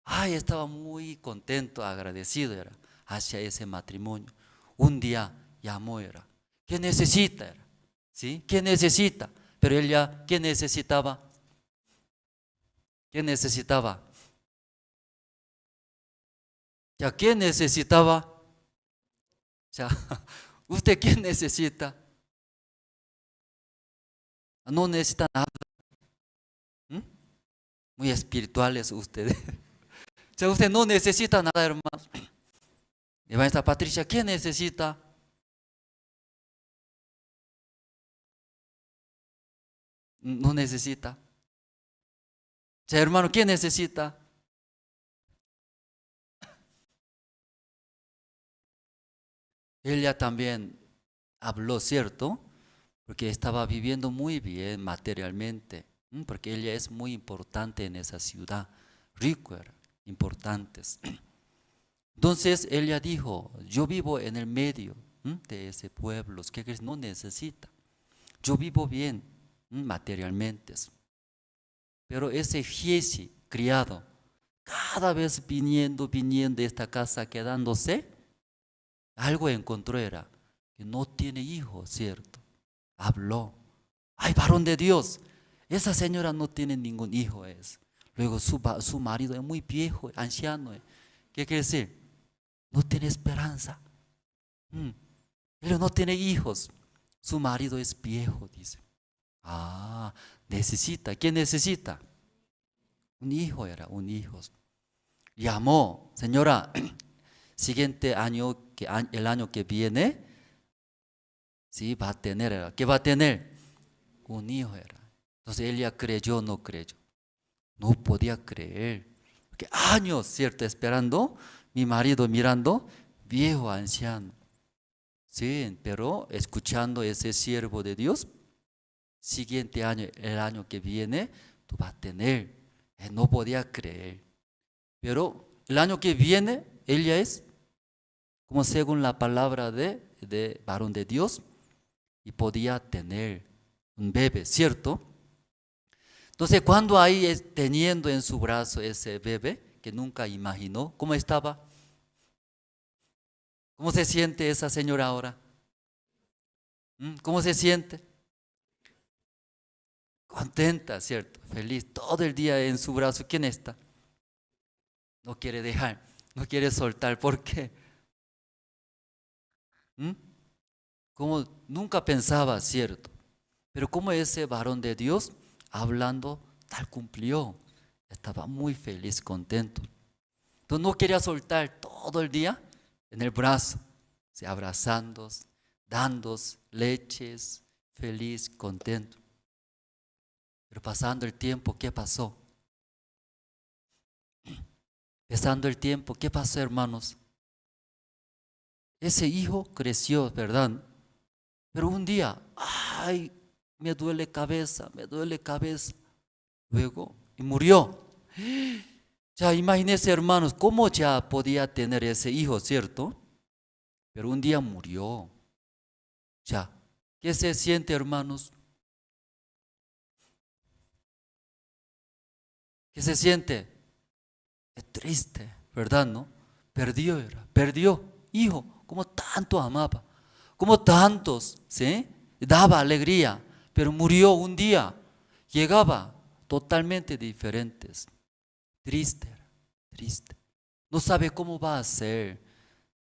Ay, estaba muy contento, agradecido era hacia ese matrimonio. Un día llamó era, ¿qué necesita? Era? ¿Sí? ¿Qué necesita? Pero ella, ¿qué necesitaba? ¿Qué necesitaba? ¿Ya qué necesitaba? Ya, ¿usted qué necesita? No necesita nada. Muy espirituales ustedes. Ya usted no necesita nada, hermanos. Evangelista Patricia, ¿qué necesita? No necesita. Ya, hermano, ¿qué necesita? Ella también habló, ¿cierto? Porque estaba viviendo muy bien materialmente, porque ella es muy importante en esa ciudad, rico era, importantes. Entonces ella dijo, yo vivo en el medio de ese pueblo, ¿qué crees? No necesita. Yo vivo bien materialmente, pero ese Giesi, criado, cada vez viniendo de esta casa quedándose, algo encontró era que no tiene hijos, ¿cierto? Habló, ay, varón de Dios, esa señora no tiene ningún hijo. Luego su marido es muy viejo, anciano. ¿Qué quiere decir? No tiene esperanza. Él no tiene hijos. Su marido es viejo, dice. Ah, necesita. ¿Quién necesita? Un hijo era, un hijo. Llamó, señora, siguiente año, el año que viene, sí, va a tener, ¿qué va a tener? Un hijo era. Entonces ella creyó, no creyó. No podía creer. Porque años, ¿cierto? Esperando, mi marido mirando, viejo, anciano. Sí, pero escuchando ese siervo de Dios, siguiente año, el año que viene, tú vas a tener. Él no podía creer. Pero el año que viene, ella es como según la palabra de varón de Dios y podía tener un bebé, ¿cierto? Entonces, cuando ahí teniendo en su brazo ese bebé que nunca imaginó, ¿cómo estaba? ¿Cómo se siente esa señora ahora? ¿Cómo se siente? Contenta, ¿cierto? Feliz, todo el día en su brazo. ¿Quién está? No quiere dejar, no quiere soltar. ¿Por qué? Como nunca pensaba, ¿cierto? Pero como ese varón de Dios, hablando, tal cumplió. Estaba muy feliz, contento. Entonces no quería soltar todo el día en el brazo, se abrazando, dando leches, feliz, contento. Pero pasando el tiempo, ¿qué pasó? Pasando el tiempo, ¿qué pasó, hermanos? Ese hijo creció, ¿verdad? Pero un día, ay, me duele cabeza, me duele cabeza. Luego, y murió. Ya imagínense, hermanos, cómo ya podía tener ese hijo, ¿cierto? Pero un día murió. Ya, ¿qué se siente, hermanos? ¿Qué se siente? Es triste, ¿verdad, no? Perdió, hijo, como tanto amaba, como tantos, ¿sí? Daba alegría, pero murió un día, llegaba totalmente diferentes, triste, triste, no sabe cómo va a ser.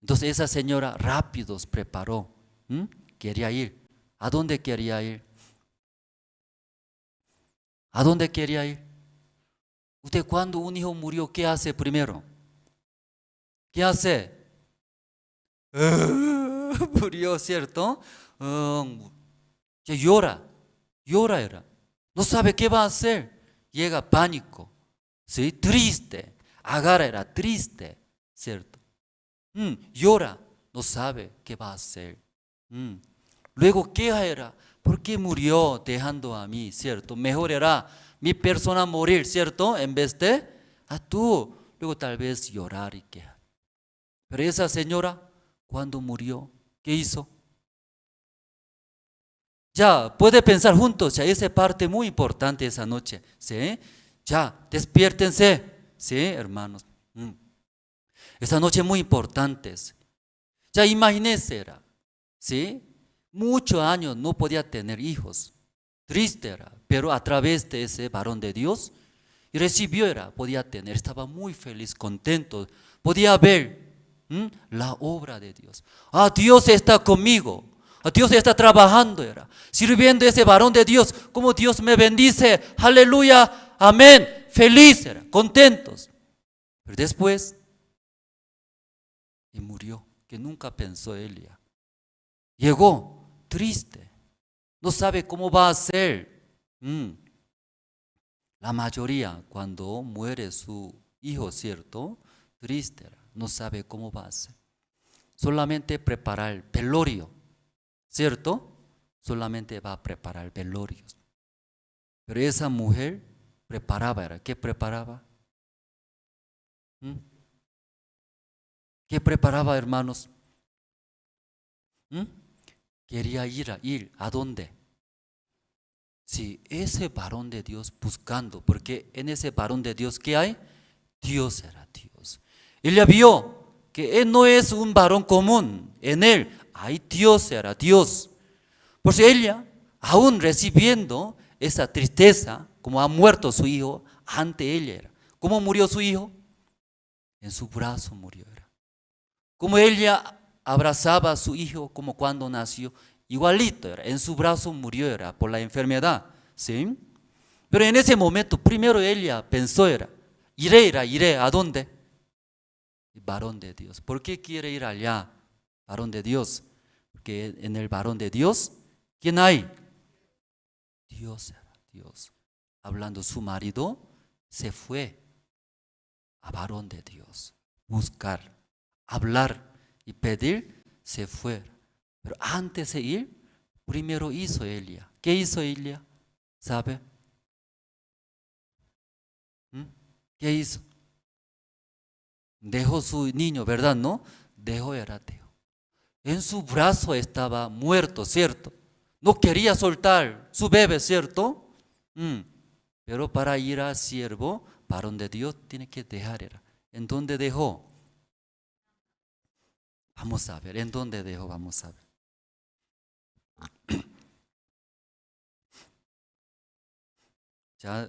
Entonces esa señora rápido se preparó, quería ir. ¿A dónde quería ir? ¿A dónde quería ir? Usted cuando un hijo murió, ¿qué hace primero? ¿Qué hace? Murió, ¿cierto? Que llora era. No sabe qué va a hacer. Llega pánico, ¿sí? Triste. Agar era triste, ¿cierto? Llora, no sabe qué va a hacer. Luego queja era, ¿por qué murió dejando a mí, cierto? Mejor era mi persona morir, ¿cierto? En vez de a tú. Luego tal vez llorar y quejar. Pero esa señora, cuando murió, ¿qué hizo? Ya, puede pensar juntos, ya esa parte muy importante esa noche, ¿sí? Ya, despiértense, ¿sí, hermanos? Esa noche muy importante. Ya imagínense, era, ¿sí? Muchos años no podía tener hijos, triste era, pero a través de ese varón de Dios, y recibió era, podía tener, estaba muy feliz, contento, podía ver la obra de Dios. Ah, Dios está conmigo, ah, Dios está trabajando, era, sirviendo a ese varón de Dios, como Dios me bendice, aleluya, amén, feliz era, contentos. Pero después, y murió, que nunca pensó Elia. Llegó triste, no sabe cómo va a ser. La mayoría cuando muere su hijo, ¿cierto? Triste, no sabe cómo va a ser. Solamente preparar el velorio, ¿cierto? Solamente va a preparar velorios. Pero esa mujer preparaba, ¿qué preparaba? ¿Qué preparaba, hermanos? Quería ir ¿a dónde? Sí, ese varón de Dios buscando, porque en ese varón de Dios, ¿qué hay? Dios era Dios. Ella vio que él no es un varón común, en él hay Dios, era Dios. Por eso ella, aún recibiendo esa tristeza, como ha muerto su hijo, ante ella era. ¿Cómo murió su hijo? En su brazo murió era. Como ella abrazaba a su hijo como cuando nació, igualito era, en su brazo murió era por la enfermedad, ¿sí? Pero en ese momento, primero ella pensó era, iré, ¿a dónde? El varón de Dios. ¿Por qué quiere ir allá? Varón de Dios. Porque en el varón de Dios, ¿quién hay? Dios era Dios. Hablando su marido, se fue a varón de Dios, buscar, hablar y pedir, se fue. Pero antes de ir, primero hizo Elia. ¿Qué hizo Elia? ¿Sabe? ¿Qué hizo? Dejó su niño, ¿verdad? ¿No? Dejó. En su brazo estaba muerto, ¿cierto? No quería soltar su bebé, ¿cierto? Pero para ir al siervo, varón de Dios, tiene que dejar. ¿En dónde dejó? Vamos a ver, ¿en dónde dejó? Vamos a ver. Ya,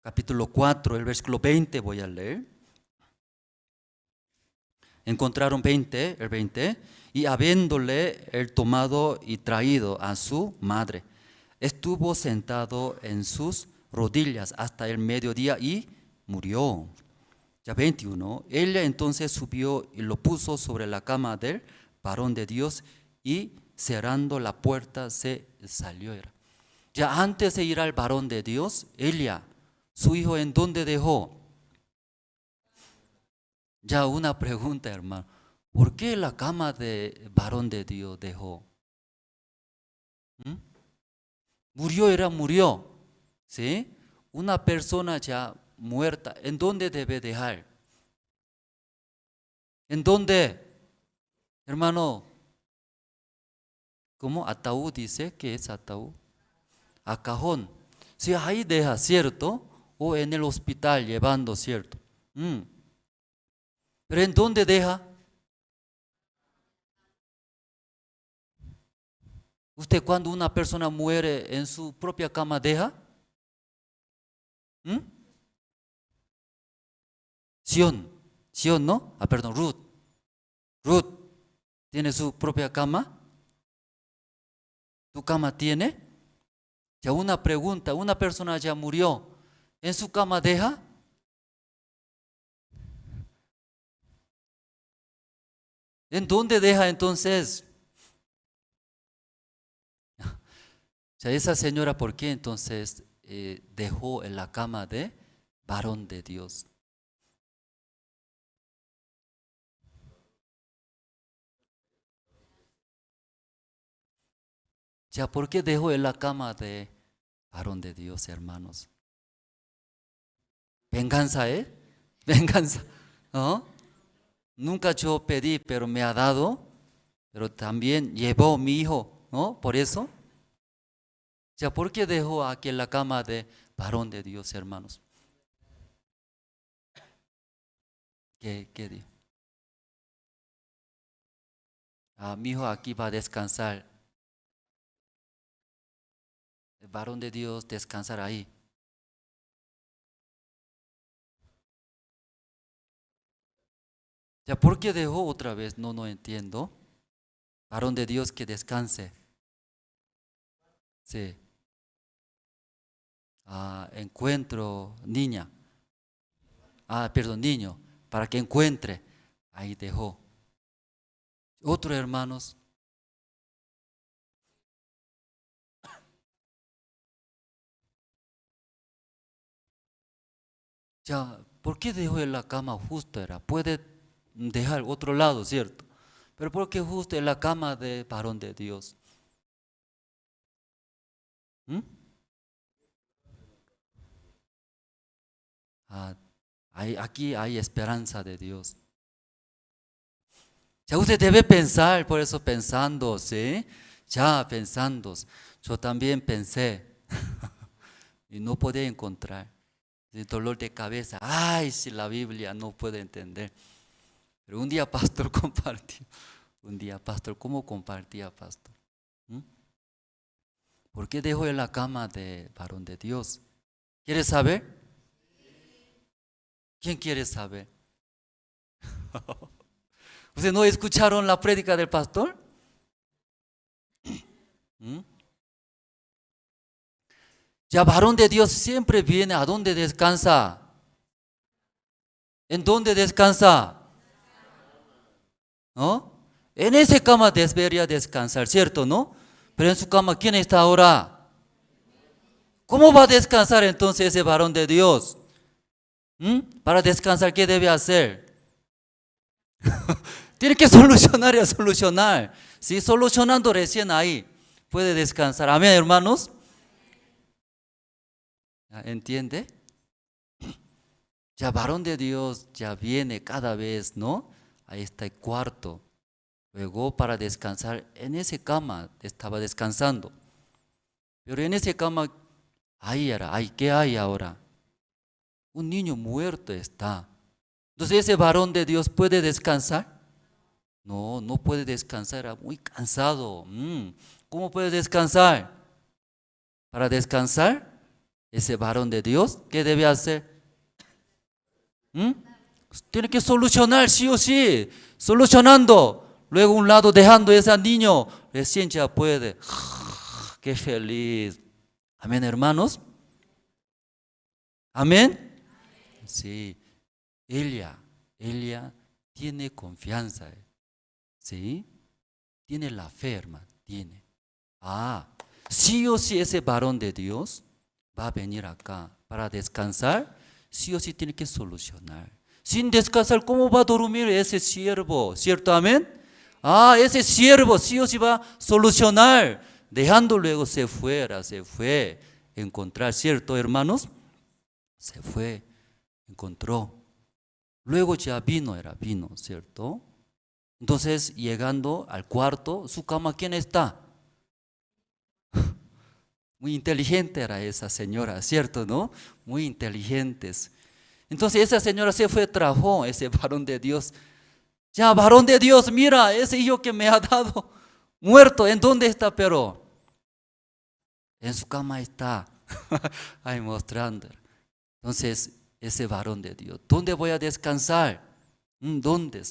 capítulo 4, el versículo 20 voy a leer. Encontraron el 20, y habiéndole él tomado y traído a su madre, estuvo sentado en sus rodillas hasta el mediodía y murió. Ya 21, ella entonces subió y lo puso sobre la cama del varón de Dios y cerrando la puerta se salió. Ya antes de ir al varón de Dios, ella, su hijo, ¿en dónde dejó? Ya una pregunta, hermano. ¿Por qué la cama de varón de Dios dejó? Murió. ¿Sí? Una persona ya muerta, ¿en dónde debe dejar? ¿En dónde? Hermano, ¿cómo? Ataúd dice, ¿qué es ataúd? A cajón. Si ahí deja, ¿cierto? O en el hospital llevando, ¿cierto? Pero ¿en dónde deja? ¿Usted cuando una persona muere en su propia cama deja? Sión, ¿no? Perdón, Ruth, ¿tiene su propia cama? ¿Tu cama tiene? Ya una pregunta, una persona ya murió, ¿en su cama deja? ¿En dónde deja entonces? Ya esa señora, ¿por qué entonces dejó en la cama de varón de Dios? Ya, ¿por qué dejó en la cama de varón de Dios, hermanos? Venganza, Venganza, ¿no? Nunca yo pedí, pero me ha dado, pero también llevó mi hijo, ¿no? Por eso. Ya, ¿por qué dejó aquí en la cama de varón de Dios, hermanos? ¿Qué dijo? Mi hijo aquí va a descansar. El varón de Dios descansar ahí. Ya, ¿por qué dejó otra vez? No entiendo. Varón de Dios que descanse. Sí. Encuentro niña. Perdón, niño. Para que encuentre. Ahí dejó. Otros hermanos. Ya, ¿por qué dejó en la cama justo? Puede dejar otro lado, ¿cierto? Pero ¿por qué justo en la cama de varón de Dios? Aquí hay esperanza de Dios. Ya usted debe pensar, por eso pensando, ¿sí? Ya pensando. Yo también pensé y no podía encontrar. El dolor de cabeza. Si la Biblia no puede entender. Pero un día pastor compartió. ¿Cómo compartía pastor? ¿Por qué dejó en la cama de varón de Dios? ¿Quiere saber? ¿Quién quiere saber? ¿Ustedes no escucharon la prédica del pastor? Ya varón de Dios siempre viene a dónde descansa. ¿En dónde descansa? ¿No? En esa cama debería descansar, ¿cierto? ¿No? Pero en su cama, ¿quién está ahora? ¿Cómo va a descansar entonces ese varón de Dios? Para descansar, ¿qué debe hacer? Tiene que solucionar. Sí, solucionando recién ahí puede descansar. Amén, hermanos. ¿Entiende? Ya varón de Dios ya viene cada vez, ¿no? A este cuarto. Luego para descansar, en esa cama estaba descansando. Pero en esa cama, ¿qué hay ahora? Un niño muerto está. Entonces, ¿ese varón de Dios puede descansar? No, no puede descansar, era muy cansado. ¿Cómo puede descansar? Para descansar, ese varón de Dios, ¿qué debe hacer? Tiene que solucionar sí o sí, solucionando. Luego un lado dejando a ese niño, recién ya puede. ¡Qué feliz! Amén, hermanos. Amén. Sí, ella tiene confianza. ¿Sí? Tiene la fe, hermano, tiene. Sí o sí ese varón de Dios va a venir acá para descansar, sí o sí tiene que solucionar. Sin descansar, ¿cómo va a dormir ese siervo? ¿Cierto? Amén. Ese siervo sí o sí va a solucionar, dejando luego se fue a encontrar, ¿cierto, hermanos? Se fue, encontró. Luego ya vino, ¿cierto? Entonces, llegando al cuarto, su cama, ¿quién está? Muy inteligente era esa señora, ¿cierto, no? Muy inteligentes. Entonces, esa señora se fue, trajo ese varón de Dios. Ya, varón de Dios, mira, ese hijo que me ha dado, muerto, ¿en dónde está? Pero en su cama está, ahí mostrando. Entonces, ese varón de Dios, ¿dónde voy a descansar? ¿Dónde?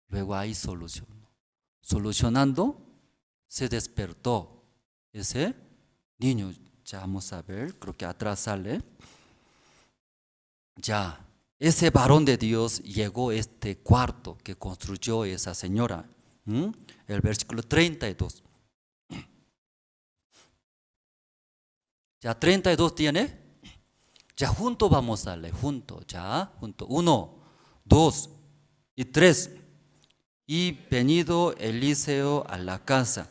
Luego ahí solucionó. Solucionando, se despertó ese niño. Ya vamos a ver, creo que atrás sale. Ya, ese varón de Dios llegó a este cuarto que construyó esa señora. El versículo 32. Ya 32 tiene. Ya junto vamos a leer, junto. 1, 2 y 3. Y venido Eliseo a la casa,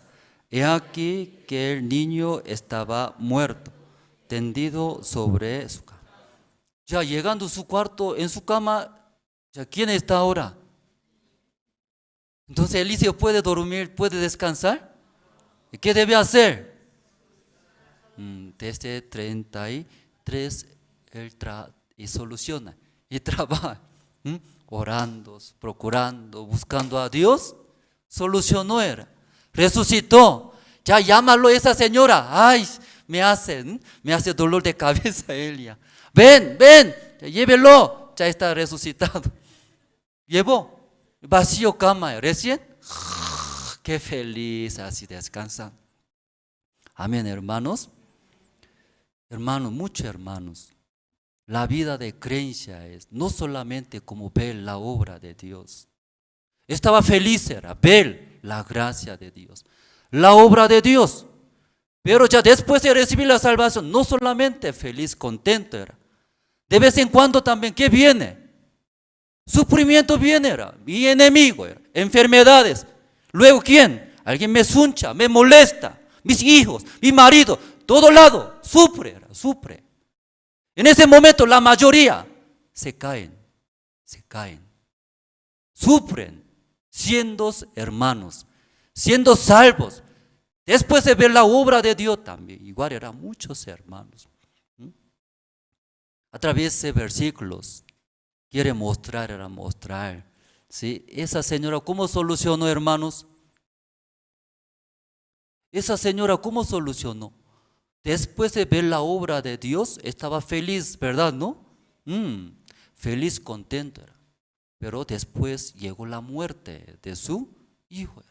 he aquí que el niño estaba muerto, tendido sobre su cama. Ya llegando a su cuarto, en su cama, ya ¿quién está ahora? Entonces Eliseo puede dormir, puede descansar. ¿Y qué debe hacer? Desde 33 él y soluciona y trabaja, orando, procurando, buscando a Dios. Solucionó, resucitó. Ya llámalo a esa señora. Me hace dolor de cabeza ella. Ven, ya llévelo. Ya está resucitado. Llevó, vacío cama, recién. Qué feliz, así descansa. Amén, hermanos. Hermanos, muchos hermanos. La vida de creencia es no solamente como ver la obra de Dios. Estaba feliz, ver la gracia de Dios, la obra de Dios. Pero ya después de recibir la salvación, no solamente feliz, contento era. De vez en cuando también, ¿qué viene? Sufrimiento viene, mi enemigo, enfermedades. Luego, ¿quién? Alguien me suncha, me molesta. Mis hijos, mi marido, todo lado, sufre. En ese momento la mayoría se caen, sufren, siendo hermanos, siendo salvos. Después de ver la obra de Dios también, igual eran muchos hermanos. A través de versículos quiere mostrar, ¿sí? Esa señora, ¿cómo solucionó, hermanos? Esa señora, ¿cómo solucionó? Después de ver la obra de Dios, estaba feliz, ¿verdad, no? Feliz, contento era. Pero después llegó la muerte de su hijo.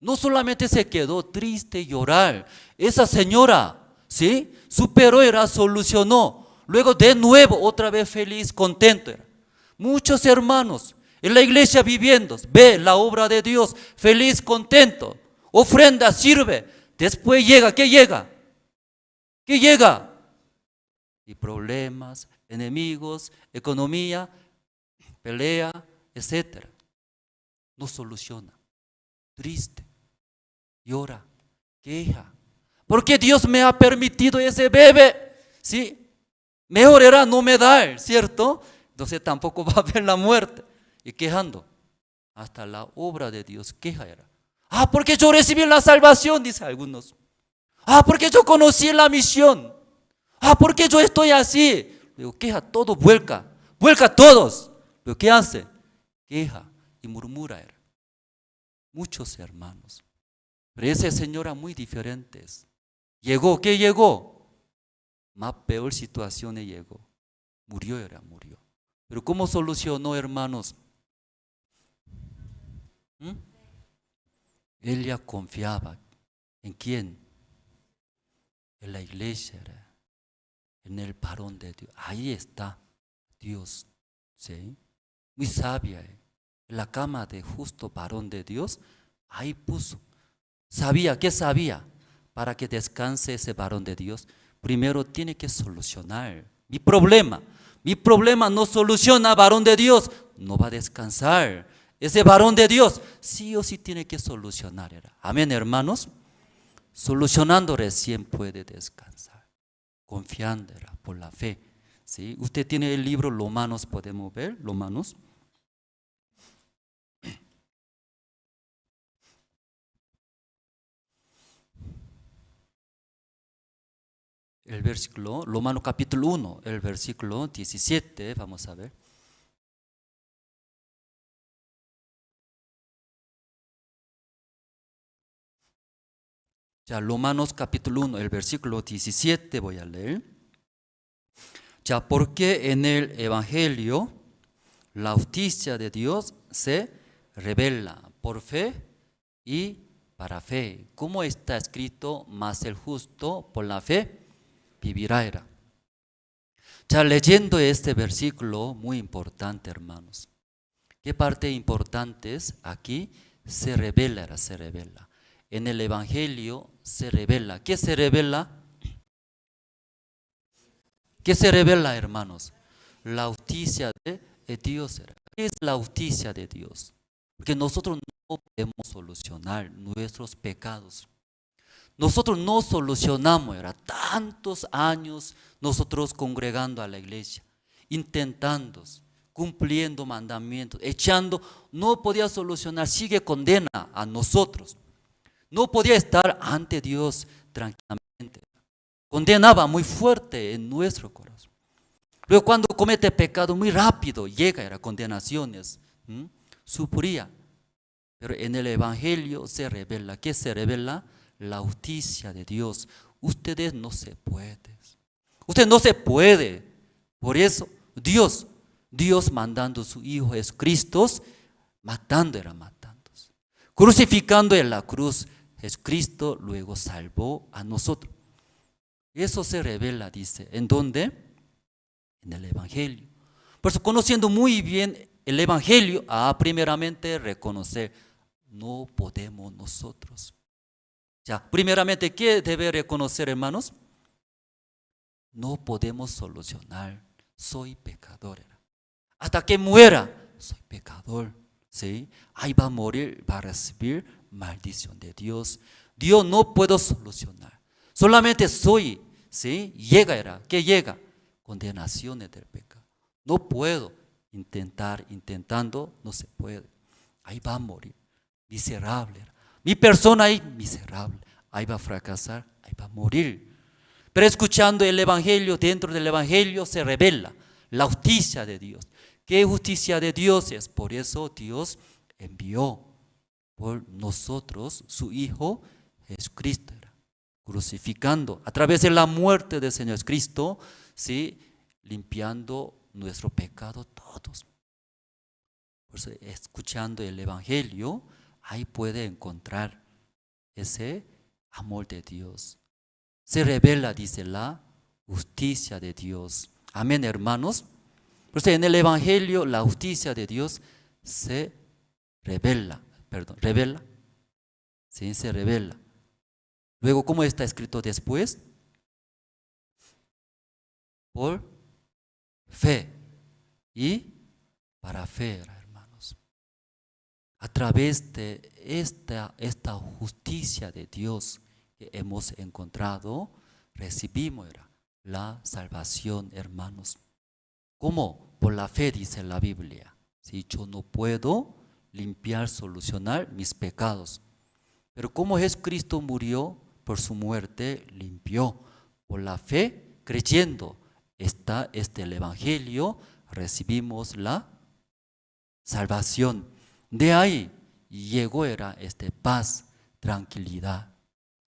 No solamente se quedó triste y llorar. Esa señora, ¿sí? Superó, solucionó. Luego de nuevo, otra vez feliz, contento era. Muchos hermanos en la iglesia viviendo, ve la obra de Dios, feliz, contento. Ofrenda, sirve. Después llega, ¿qué llega? ¿Qué llega? Y problemas, enemigos, economía, pelea, etc. No soluciona. Triste, llora, queja. ¿Por qué Dios me ha permitido ese bebé? ¿Sí? Mejor era no me dar, ¿cierto? Entonces tampoco va a haber la muerte. Y quejando. Hasta la obra de Dios queja era. Porque yo recibí la salvación, dice algunos. Porque yo conocí la misión. Porque yo estoy así. Luego queja todo, vuelca a todos. Pero ¿qué hace? Queja y murmura era. Muchos hermanos. Pero ese señor era muy diferente. Llegó, ¿qué llegó? Más peor situación llegó. Murió. Pero ¿cómo solucionó, hermanos? Él ya confiaba. ¿En quién? En la iglesia, en el varón de Dios. Ahí está Dios, ¿sí? Muy sabia. En la cama de justo varón de Dios, ahí puso. Sabía, ¿qué sabía? Para que descanse ese varón de Dios, primero tiene que solucionar mi problema. Mi problema no soluciona, varón de Dios, no va a descansar. Ese varón de Dios sí o sí tiene que solucionar. Amén, hermanos. Solucionando recién puede descansar. Confiando por la fe. ¿Sí? Usted tiene el libro Romanos, podemos ver, Romanos. El versículo, Romanos capítulo 1, el versículo 17, vamos a ver. Ya, Romanos capítulo 1, el versículo 17 voy a leer. Ya, porque en el Evangelio la justicia de Dios se revela por fe y para fe. ¿Cómo está escrito? Mas el justo por la fe vivirá. Ya, leyendo este versículo, muy importante, hermanos. ¿Qué parte importante es? Aquí se revela, se revela. En el Evangelio se revela. ¿Qué se revela? ¿Qué se revela, hermanos? La justicia de Dios. ¿Qué es la justicia de Dios? Porque nosotros no podemos solucionar nuestros pecados. Nosotros no solucionamos, tantos años nosotros congregando a la iglesia, intentando, cumpliendo mandamientos, echando, no podía solucionar, sigue condena a nosotros. No podía estar ante Dios tranquilamente. Condenaba muy fuerte en nuestro corazón. Luego cuando comete pecado muy rápido, llega a condenaciones, sufría. Pero en el Evangelio se revela, ¿qué se revela? La justicia de Dios. Ustedes no se pueden. Usted no se puede. Por eso Dios mandando a su Hijo Jesucristo, matando. Crucificando en la cruz, Jesucristo luego salvó a nosotros. Eso se revela, dice. ¿En dónde? En el Evangelio. Por eso, conociendo muy bien el Evangelio, primeramente reconocer, no podemos nosotros. Ya, primeramente, ¿qué debe reconocer, hermanos? No podemos solucionar. Soy pecador. Hasta que muera, soy pecador. ¿Sí? Ahí va a morir, va a recibir maldición de Dios. Dios no puedo solucionar. Solamente soy, ¿sí? ¿Qué llega? Condenaciones del pecado. No puedo intentando, no se puede. Ahí va a morir, miserable. Mi persona ahí, miserable. Ahí va a fracasar, ahí va a morir. Pero escuchando el Evangelio, dentro del Evangelio se revela la justicia de Dios. ¿Qué justicia de Dios es? Por eso Dios envió por nosotros su Hijo Jesucristo, crucificando a través de la muerte del Señor Jesucristo, ¿sí? Limpiando nuestro pecado todos. Por eso, escuchando el Evangelio, ahí puede encontrar ese amor de Dios. Se revela, dice, la justicia de Dios. Amén, hermanos. Por eso en el Evangelio la justicia de Dios se revela. Sí, se revela. Luego, ¿cómo está escrito después? Por fe y para fe, hermanos. A través de esta justicia de Dios que hemos encontrado, recibimos la salvación, hermanos. ¿Cómo? Por la fe, dice la Biblia. Si yo no puedo limpiar, solucionar mis pecados. Pero como Jesucristo murió, por su muerte limpió. Por la fe, creyendo, está el Evangelio, recibimos la salvación. De ahí llegó paz, tranquilidad.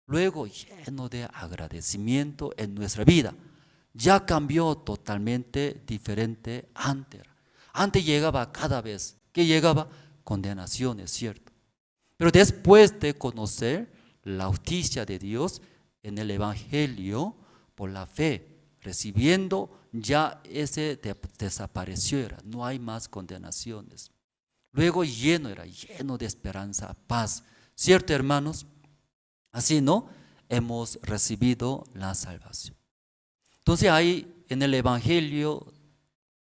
Luego lleno de agradecimiento en nuestra vida. Ya cambió totalmente diferente antes. Antes llegaba cada vez que llegaba condenación, es cierto. Pero después de conocer la justicia de Dios en el Evangelio, por la fe, recibiendo, ya ese desapareció, no hay más condenaciones. Luego lleno de esperanza, paz. ¿Cierto, hermanos? Así, ¿no? Hemos recibido la salvación. Entonces ahí en el Evangelio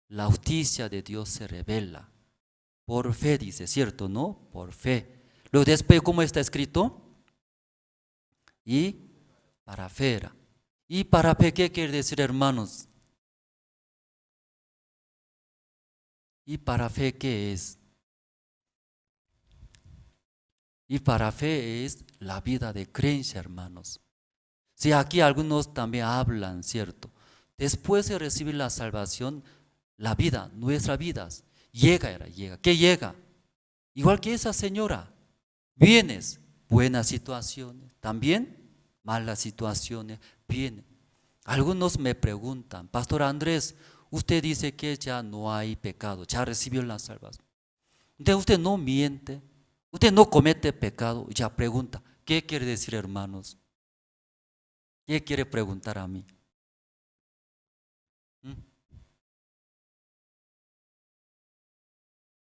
la justicia de Dios se revela. Por fe, dice, ¿cierto, no? Por fe. Luego después, ¿cómo está escrito? Y para fe era. ¿Y para fe qué quiere decir, hermanos? ¿Y para fe qué es? Y para fe es la vida de creencia, hermanos. Si aquí algunos también hablan, ¿cierto? Después de recibir la salvación, la vida, nuestras vidas, llega. ¿Qué llega? Igual que esa señora, bienes, buenas situaciones, también malas situaciones, vienen. Algunos me preguntan, Pastor Andrés, usted dice que ya no hay pecado, ya recibió la salvación. Entonces usted no miente, usted no comete pecado, ya pregunta, ¿qué quiere decir, hermanos? ¿Qué quiere preguntar a mí?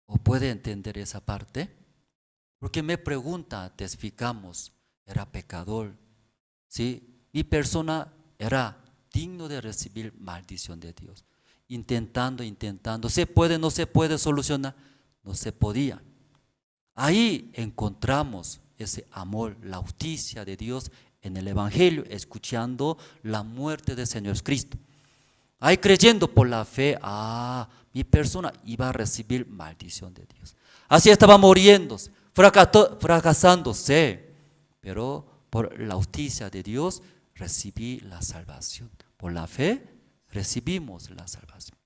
¿O puede entender esa parte? Porque me pregunta, testificamos, era pecador, ¿sí? Mi persona era digno de recibir maldición de Dios. Intentando, ¿se puede, no se puede solucionar? No se podía. Ahí encontramos ese amor, la justicia de Dios en el Evangelio, escuchando la muerte del Señor Cristo. Ahí creyendo por la fe, mi persona iba a recibir maldición de Dios. Así estaba muriendo, fracasándose, pero por la justicia de Dios recibí la salvación. Por la fe recibimos la salvación.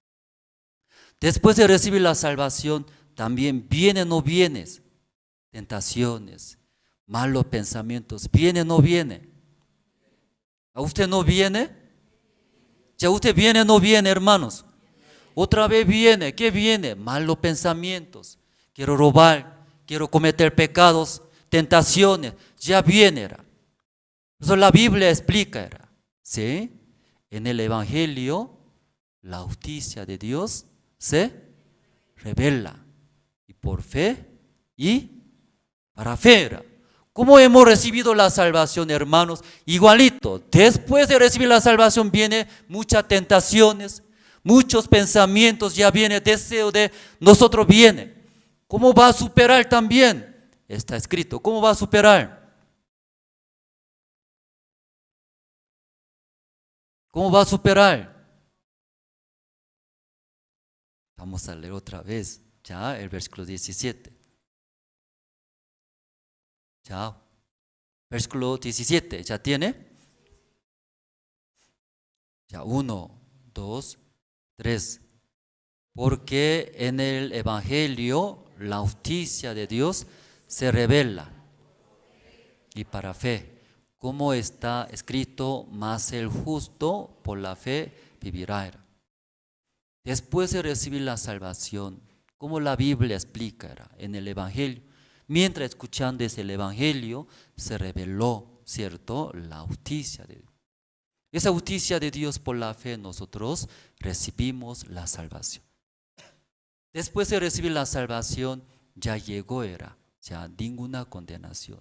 Después de recibir la salvación, también vienen o no vienes, tentaciones, malos pensamientos, ¿viene o no viene? ¿A usted no viene? ¿Ya usted viene o no viene, hermanos? Otra vez viene, ¿qué viene? Malos pensamientos, quiero robar, quiero cometer pecados, tentaciones, ya viene. Eso la Biblia explica, ¿sí? En el Evangelio, la justicia de Dios se revela, y por fe y para fe. ¿Cómo hemos recibido la salvación, hermanos? Igualito, después de recibir la salvación viene muchas tentaciones, muchos pensamientos, ya viene deseo de nosotros viene. ¿Cómo va a superar también? Está escrito, ¿cómo va a superar? ¿Cómo va a superar? Vamos a leer otra vez, ya, el versículo 17. Ya, versículo 17, ¿ya tiene? Ya, 1, 2, 3. Porque en el Evangelio la justicia de Dios se revela, y para fe, como está escrito, mas el justo por la fe vivirá. Después de recibir la salvación, como la Biblia explica en el Evangelio, mientras escuchando ese Evangelio, se reveló, ¿cierto?, la justicia de Dios. Esa justicia de Dios por la fe nosotros recibimos la salvación. Después de recibir la salvación, ya llegó ya ninguna condenación.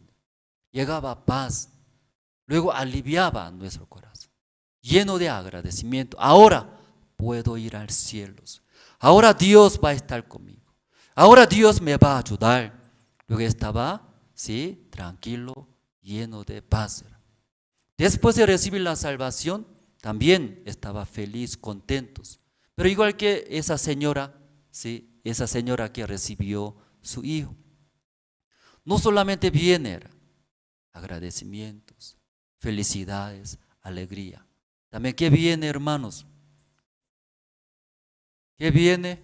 Llegaba paz, luego aliviaba nuestro corazón, lleno de agradecimiento. Ahora puedo ir al cielo. Ahora Dios va a estar conmigo. Ahora Dios me va a ayudar. Luego estaba, sí, tranquilo, lleno de paz. Después de recibir la salvación, también estaba feliz, contentos. Pero igual que esa señora, ¿sí? Esa señora que recibió su hijo, no solamente viene agradecimientos, felicidades, alegría. También, ¿qué viene, hermanos? ¿Qué viene?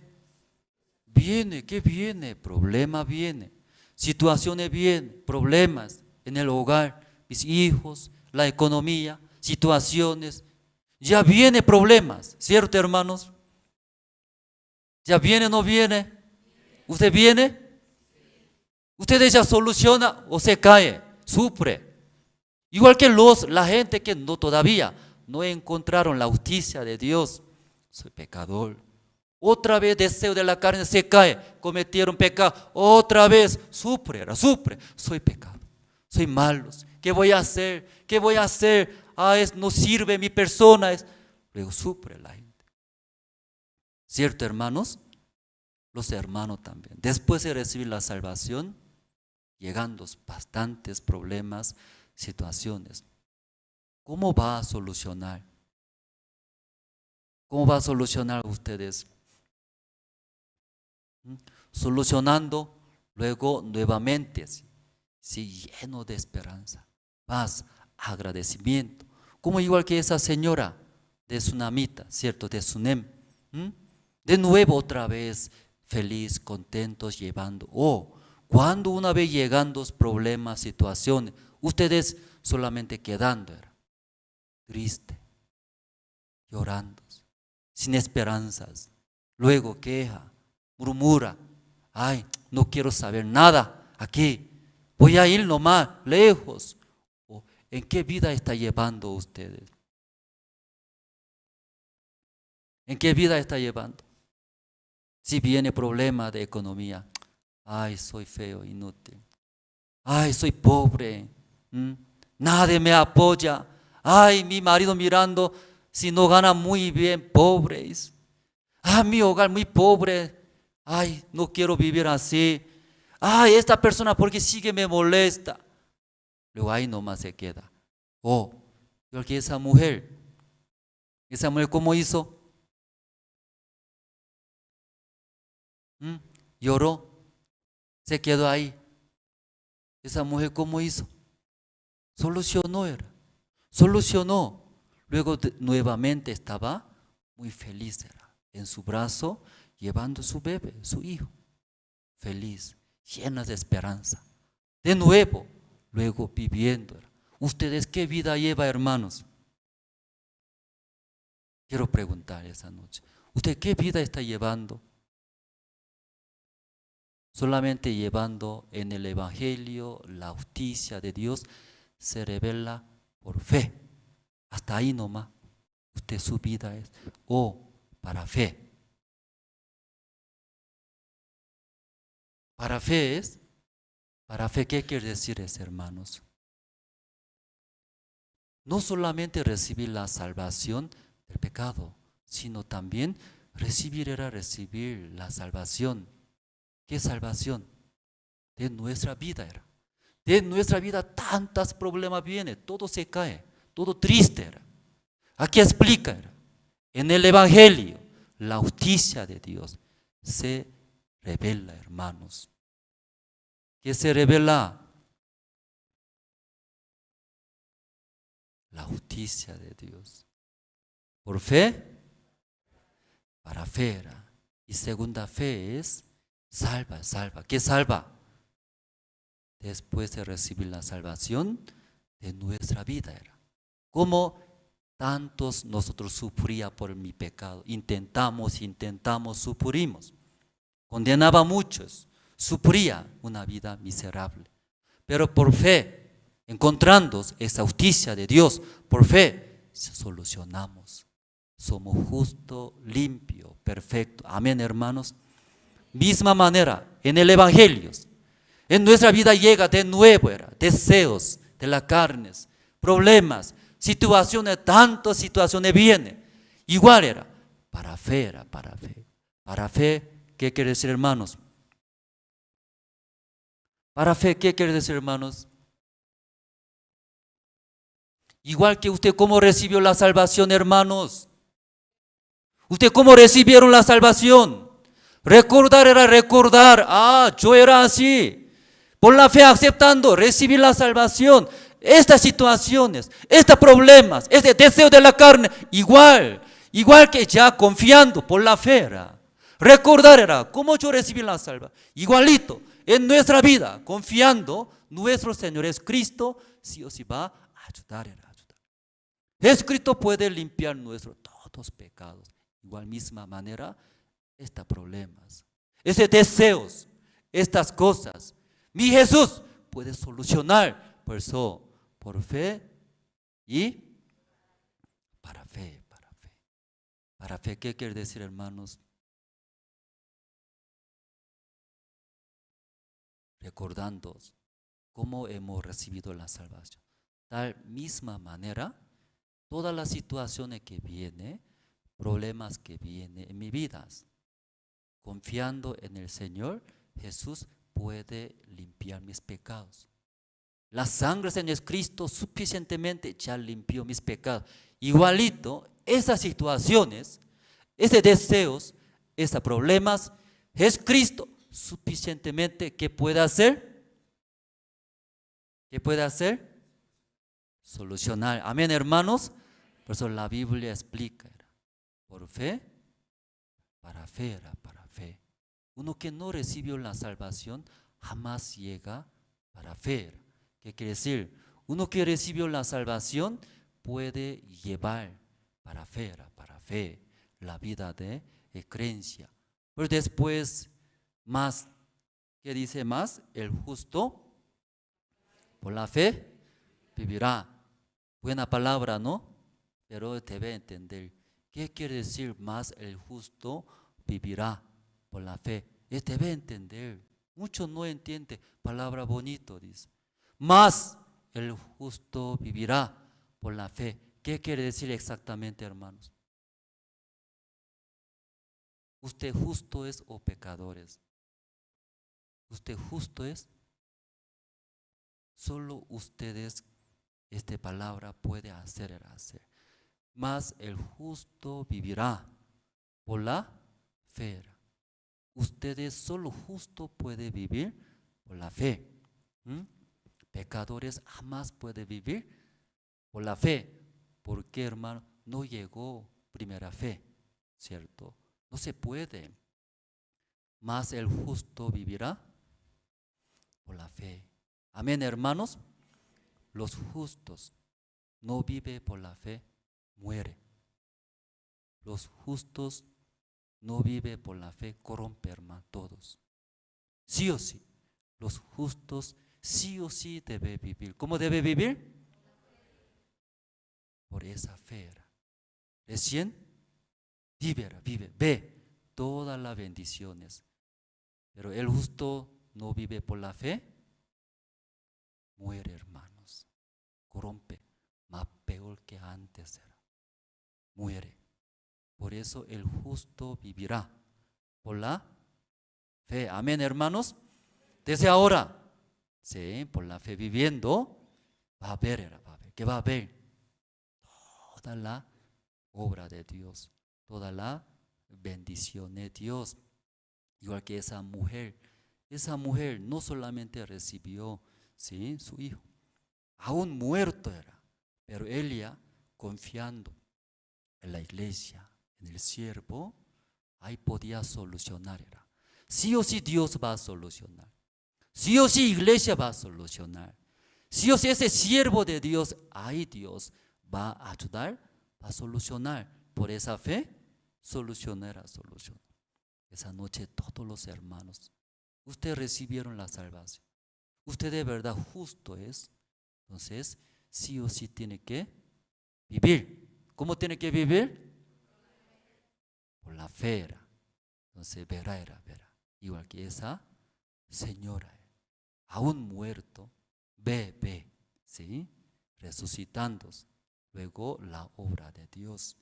¿Qué viene? Problema viene. Situaciones vienen, problemas en el hogar, mis hijos, la economía, situaciones. Ya viene problemas, ¿cierto, hermanos? ¿Ya viene o no viene? ¿Usted viene? ¿Usted ya soluciona o se cae? Sufre. Igual que la gente que todavía no encontraron la justicia de Dios. Soy pecador. Otra vez deseo de la carne, se cae, cometieron pecado. Otra vez sufre. Soy pecado, soy malo. ¿Qué voy a hacer? ¿Qué voy a hacer? No sirve mi persona. Luego sufre la gente. ¿Cierto, hermanos? Los hermanos también. Después de recibir la salvación, llegando bastantes problemas, situaciones. ¿Cómo va a solucionar? ¿Cómo va a solucionar ustedes? Solucionando luego nuevamente, sí, lleno de esperanza, paz, agradecimiento. Como igual que esa señora de Sunamita, ¿cierto? De Sunem. De nuevo otra vez feliz, contentos, llevando. Cuando una vez llegando los problemas, situaciones, ustedes solamente quedando, triste, llorando, sin esperanzas. Luego queja, murmura, no quiero saber nada aquí, voy a ir nomás, lejos. ¿En qué vida está llevando ustedes? ¿En qué vida está llevando? Si viene problema de economía, soy feo, inútil. Soy pobre. Nadie me apoya. Mi marido mirando, si no gana muy bien, pobres. Mi hogar muy pobre. No quiero vivir así. Esta persona porque sigue me molesta. Luego ahí nomás se queda. Porque esa mujer ¿cómo hizo? Lloró, se quedó ahí. Esa mujer ¿cómo hizo? Solucionó. Luego nuevamente estaba muy feliz, en su brazo, llevando su bebé, su hijo, feliz, llena de esperanza. De nuevo, luego viviendo. ¿Ustedes qué vida llevan, hermanos? Quiero preguntar esa noche. ¿Usted qué vida está llevando? Solamente llevando en el Evangelio la justicia de Dios se revela por fe. Hasta ahí nomás. Usted su vida es para fe. Para fe, ¿qué quiere decir eso, hermanos? No solamente recibir la salvación del pecado, sino también recibir la salvación. ¿Qué salvación? De nuestra vida De nuestra vida tantos problemas vienen, todo se cae, todo triste Aquí explica, en el Evangelio, la justicia de Dios se revela, hermanos. ¿Qué se revela? La justicia de Dios. Por fe, para fe. Y segunda fe es salva. ¿Qué salva? Después de recibir la salvación de nuestra vida. Como tantos nosotros sufría por mi pecado. Intentamos, sufrimos. Condenaba a muchos. Sufría una vida miserable. Pero por fe, encontrando esa justicia de Dios, por fe, solucionamos. Somos justos, limpios, perfectos. Amén, hermanos. Misma manera, en el Evangelio, en nuestra vida llega de nuevo, deseos de la carne, problemas, situaciones, tantas situaciones vienen. Igual para fe, para fe. Para fe, ¿qué quiere decir, hermanos? Para fe, ¿qué quiere decir, hermanos? Igual que usted, ¿cómo recibió la salvación, hermanos? ¿Usted cómo recibieron la salvación? Recordar era recordar, yo era así. Por la fe aceptando, recibí la salvación. Estas situaciones, estos problemas, este deseo de la carne, igual que ya confiando por la fe era. Recordar era, ¿cómo yo recibí la salvación? Igualito, en nuestra vida, confiando, nuestro Señor Jesucristo, sí o sí va a ayudar. Jesucristo puede limpiar nuestros todos pecados. Igual misma manera, estos problemas, esos deseos, estas cosas, mi Jesús puede solucionar. Por eso, por fe y para fe. Para fe, ¿qué quiere decir, hermanos? Recordando cómo hemos recibido la salvación. Tal misma manera, todas las situaciones que vienen, problemas que vienen en mi vida, confiando en el Señor, Jesús puede limpiar mis pecados. La sangre de Jesucristo suficientemente ya limpió mis pecados. Igualito, esas situaciones, esos deseos, esos problemas, Jesucristo suficientemente, ¿qué puede hacer? ¿Qué puede hacer? Solucionar. Amén, hermanos. Por eso la Biblia explica, por fe, para fe. Uno que no recibió la salvación jamás llega para fe. ¿Qué quiere decir? Uno que recibió la salvación puede llevar para fe, la vida de creencia. Pero después, más, ¿qué dice más? El justo por la fe vivirá. Buena palabra, ¿no? Pero debe entender. ¿Qué quiere decir más? El justo vivirá por la fe. Debe entender. Muchos no entienden. Palabra bonito, dice. Más el justo vivirá por la fe. ¿Qué quiere decir exactamente, hermanos? ¿Usted justo es o pecadores? ¿Usted justo es? Solo ustedes, esta palabra puede hacer. Mas el justo vivirá por la fe. Ustedes solo justo puede vivir por la fe. Pecadores jamás puede vivir por la fe. ¿Por qué, hermano? No llegó primera fe, ¿cierto? No se puede. Mas el justo vivirá por la fe. Amén, hermanos. Los justos no viven por la fe, muere. Los justos no viven por la fe, corrompen, hermano, todos. Sí o sí, los justos sí o sí deben vivir. ¿Cómo debe vivir? Por esa fe. Recién vive, ve todas las bendiciones. Pero el justo no vive por la fe, muere, hermanos. Corrompe, más peor que antes era. Muere. Por eso el justo vivirá por la fe. Amén, hermanos. Desde ahora, sí, por la fe viviendo, va a ver. ¿Qué va a ver? Toda la obra de Dios, toda la bendición de Dios. Igual que esa mujer no solamente recibió, ¿sí?, su hijo, aún muerto era, pero ella confiando en la iglesia, en el siervo, ahí podía solucionar. Sí o sí Dios va a solucionar. Sí o sí iglesia va a solucionar. Sí o sí ese siervo de Dios, ahí Dios va a ayudar, va a solucionar. Por esa fe, solucionar. Esa noche todos los hermanos, ustedes recibieron la salvación. Usted de verdad justo es. Entonces, sí o sí tiene que vivir. ¿Cómo tiene que vivir? Por la fe. Entonces, verá. Igual que esa señora, aún muerto, ve, ¿sí?, resucitando. Luego la obra de Dios.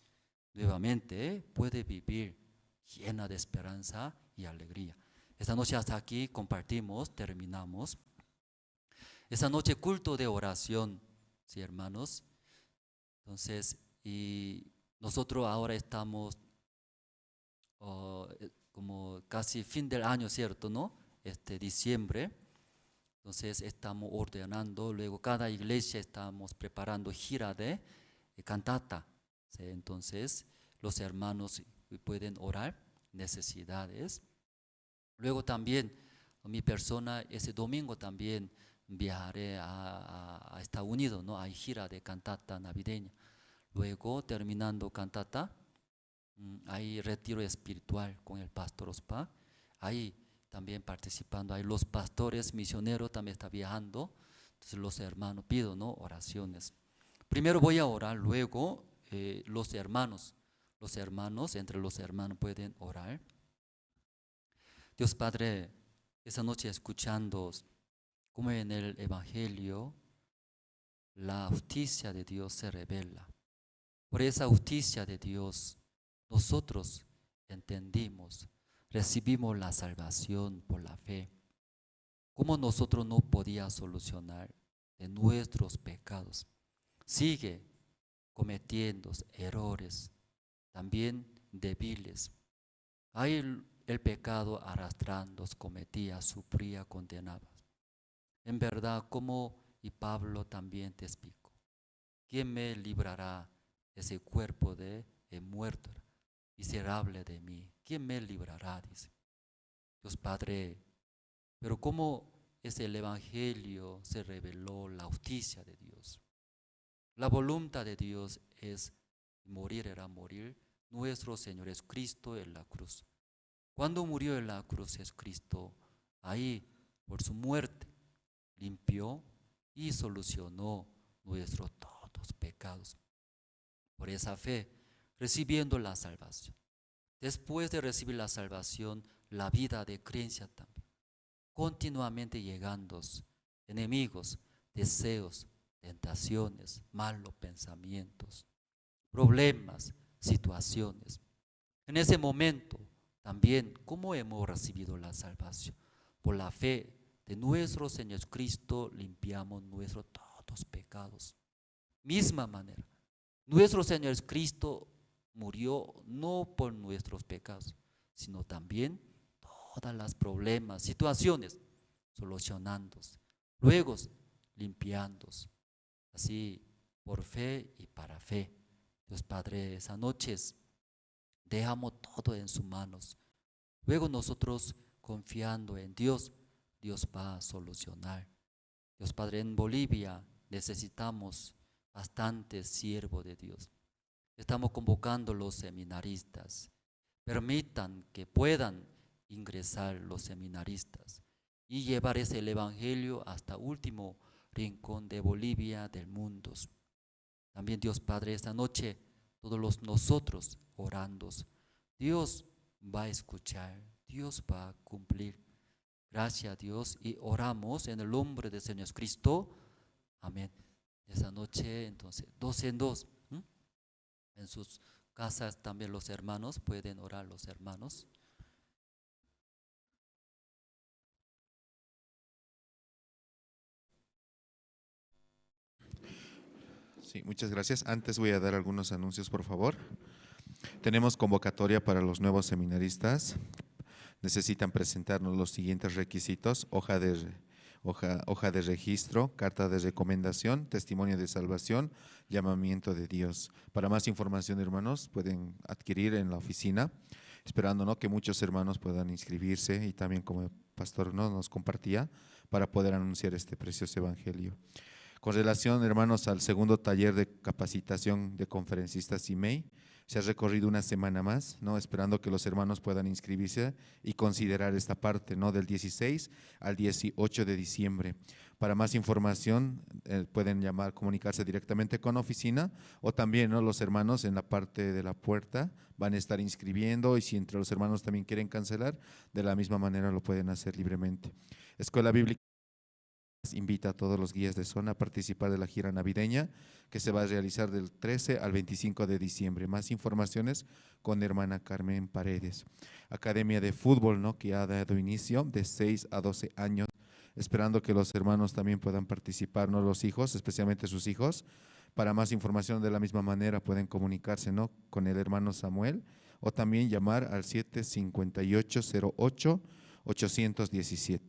Nuevamente puede vivir llena de esperanza y alegría. Esta noche hasta aquí compartimos, terminamos. Esta noche culto de oración, ¿sí, hermanos? Entonces, y nosotros ahora estamos como casi fin del año, ¿cierto? ¿No? Diciembre. Entonces estamos ordenando, luego cada iglesia estamos preparando gira de cantata. ¿Sí? Entonces los hermanos pueden orar necesidades. Luego también mi persona ese domingo también viajaré a Estados Unidos, ¿no? Hay gira de cantata navideña. Luego terminando cantata, hay retiro espiritual con el pastor Ospa. Ahí también participando, hay los pastores misioneros también están viajando. Entonces los hermanos pido, ¿no? Oraciones. Primero voy a orar, luego los hermanos, entre los hermanos pueden orar. Dios Padre, esa noche escuchando como en el Evangelio la justicia de Dios se revela. Por esa justicia de Dios nosotros entendimos, recibimos la salvación por la fe. Como nosotros no podíamos solucionar de nuestros pecados, sigue cometiendo errores, también débiles. Hay el pecado arrastrando, cometía, sufría, condenaba. En verdad, como y Pablo también te explico, ¿quién me librará ese cuerpo de muerto, miserable de mí? ¿Quién me librará? Dice Dios Padre. Pero como es el Evangelio, se reveló la justicia de Dios. La voluntad de Dios es morir, era morir nuestro Señor Jesucristo en la cruz. Cuando murió en la cruz Jesucristo, ahí por su muerte limpió y solucionó nuestros todos pecados. Por esa fe, recibiendo la salvación. Después de recibir la salvación, la vida de creencia también. Continuamente llegando enemigos, deseos, tentaciones, malos pensamientos, problemas, situaciones. En ese momento también, ¿cómo hemos recibido la salvación? Por la fe de nuestro Señor Jesucristo limpiamos nuestros todos pecados. Misma manera, nuestro Señor Jesucristo murió no por nuestros pecados, sino también todas las problemas, situaciones, solucionándose, luego limpiándose, así por fe y para fe. Dios Padre, esa noche dejamos todo en sus manos. Luego nosotros confiando en Dios, Dios va a solucionar. Dios Padre, en Bolivia necesitamos bastantes siervos de Dios. Estamos convocando los seminaristas. Permitan que puedan ingresar los seminaristas y llevar ese evangelio hasta último rincón de Bolivia, del mundo. También Dios Padre, esta noche todos nosotros orando, Dios va a escuchar, Dios va a cumplir. Gracias a Dios y oramos en el nombre del Señor Jesucristo. Amén. Esa noche entonces 2 en 2. En sus casas también los hermanos pueden orar, los hermanos. Sí, muchas gracias. Antes voy a dar algunos anuncios, por favor. Tenemos convocatoria para los nuevos seminaristas. Necesitan presentarnos los siguientes requisitos: hoja de registro, carta de recomendación, testimonio de salvación, llamamiento de Dios. Para más información, hermanos, pueden adquirir en la oficina, esperando, ¿no?, que muchos hermanos puedan inscribirse y también, como el pastor, ¿no?, nos compartía, para poder anunciar este precioso evangelio. Con relación, hermanos, al segundo taller de capacitación de conferencistas IMEI, se ha recorrido una semana más, ¿no?, esperando que los hermanos puedan inscribirse y considerar esta parte, ¿no?, del 16 al 18 de diciembre. Para más información pueden comunicarse directamente con la oficina, o también, ¿no?, los hermanos en la parte de la puerta van a estar inscribiendo, y si entre los hermanos también quieren cancelar, de la misma manera lo pueden hacer libremente. Escuela Bíblica invita a todos los guías de zona a participar de la gira navideña que se va a realizar del 13 al 25 de diciembre. Más informaciones con hermana Carmen Paredes. Academia de Fútbol, ¿no?, que ha dado inicio de 6 a 12 años, esperando que los hermanos también puedan participar, ¿no?, los hijos, especialmente sus hijos, Para más información de la misma manera pueden comunicarse, ¿no?, con el hermano Samuel o también llamar al 758-08-817.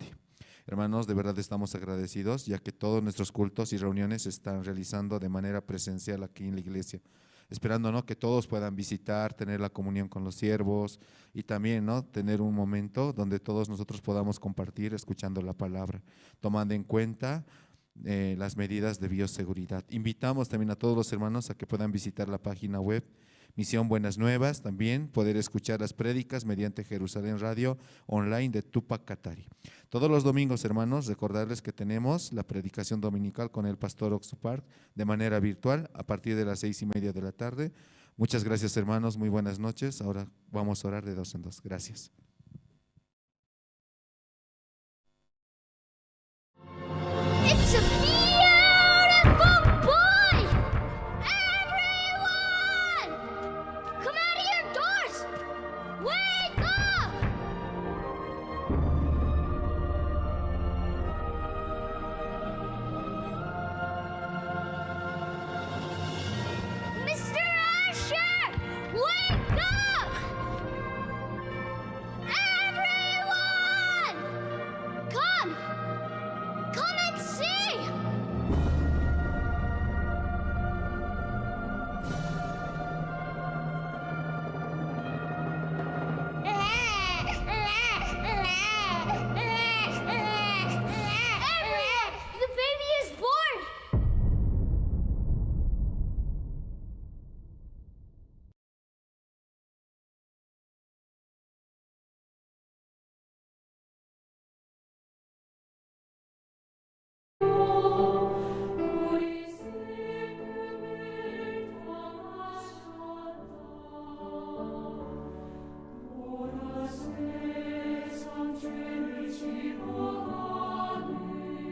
Hermanos, de verdad estamos agradecidos ya que todos nuestros cultos y reuniones se están realizando de manera presencial aquí en la iglesia, esperando, ¿no?, que todos puedan visitar, tener la comunión con los siervos y también, ¿no?, tener un momento donde todos nosotros podamos compartir escuchando la palabra, tomando en cuenta las medidas de bioseguridad. Invitamos también a todos los hermanos a que puedan visitar la página web Misión Buenas Nuevas, también poder escuchar las prédicas mediante Jerusalén Radio online de Tupac Katari. Todos los domingos, hermanos, recordarles que tenemos la predicación dominical con el pastor Oxupar de manera virtual a partir de las 6:30 de la tarde. Muchas gracias, hermanos, muy buenas noches. Ahora vamos a orar de dos en dos. Gracias.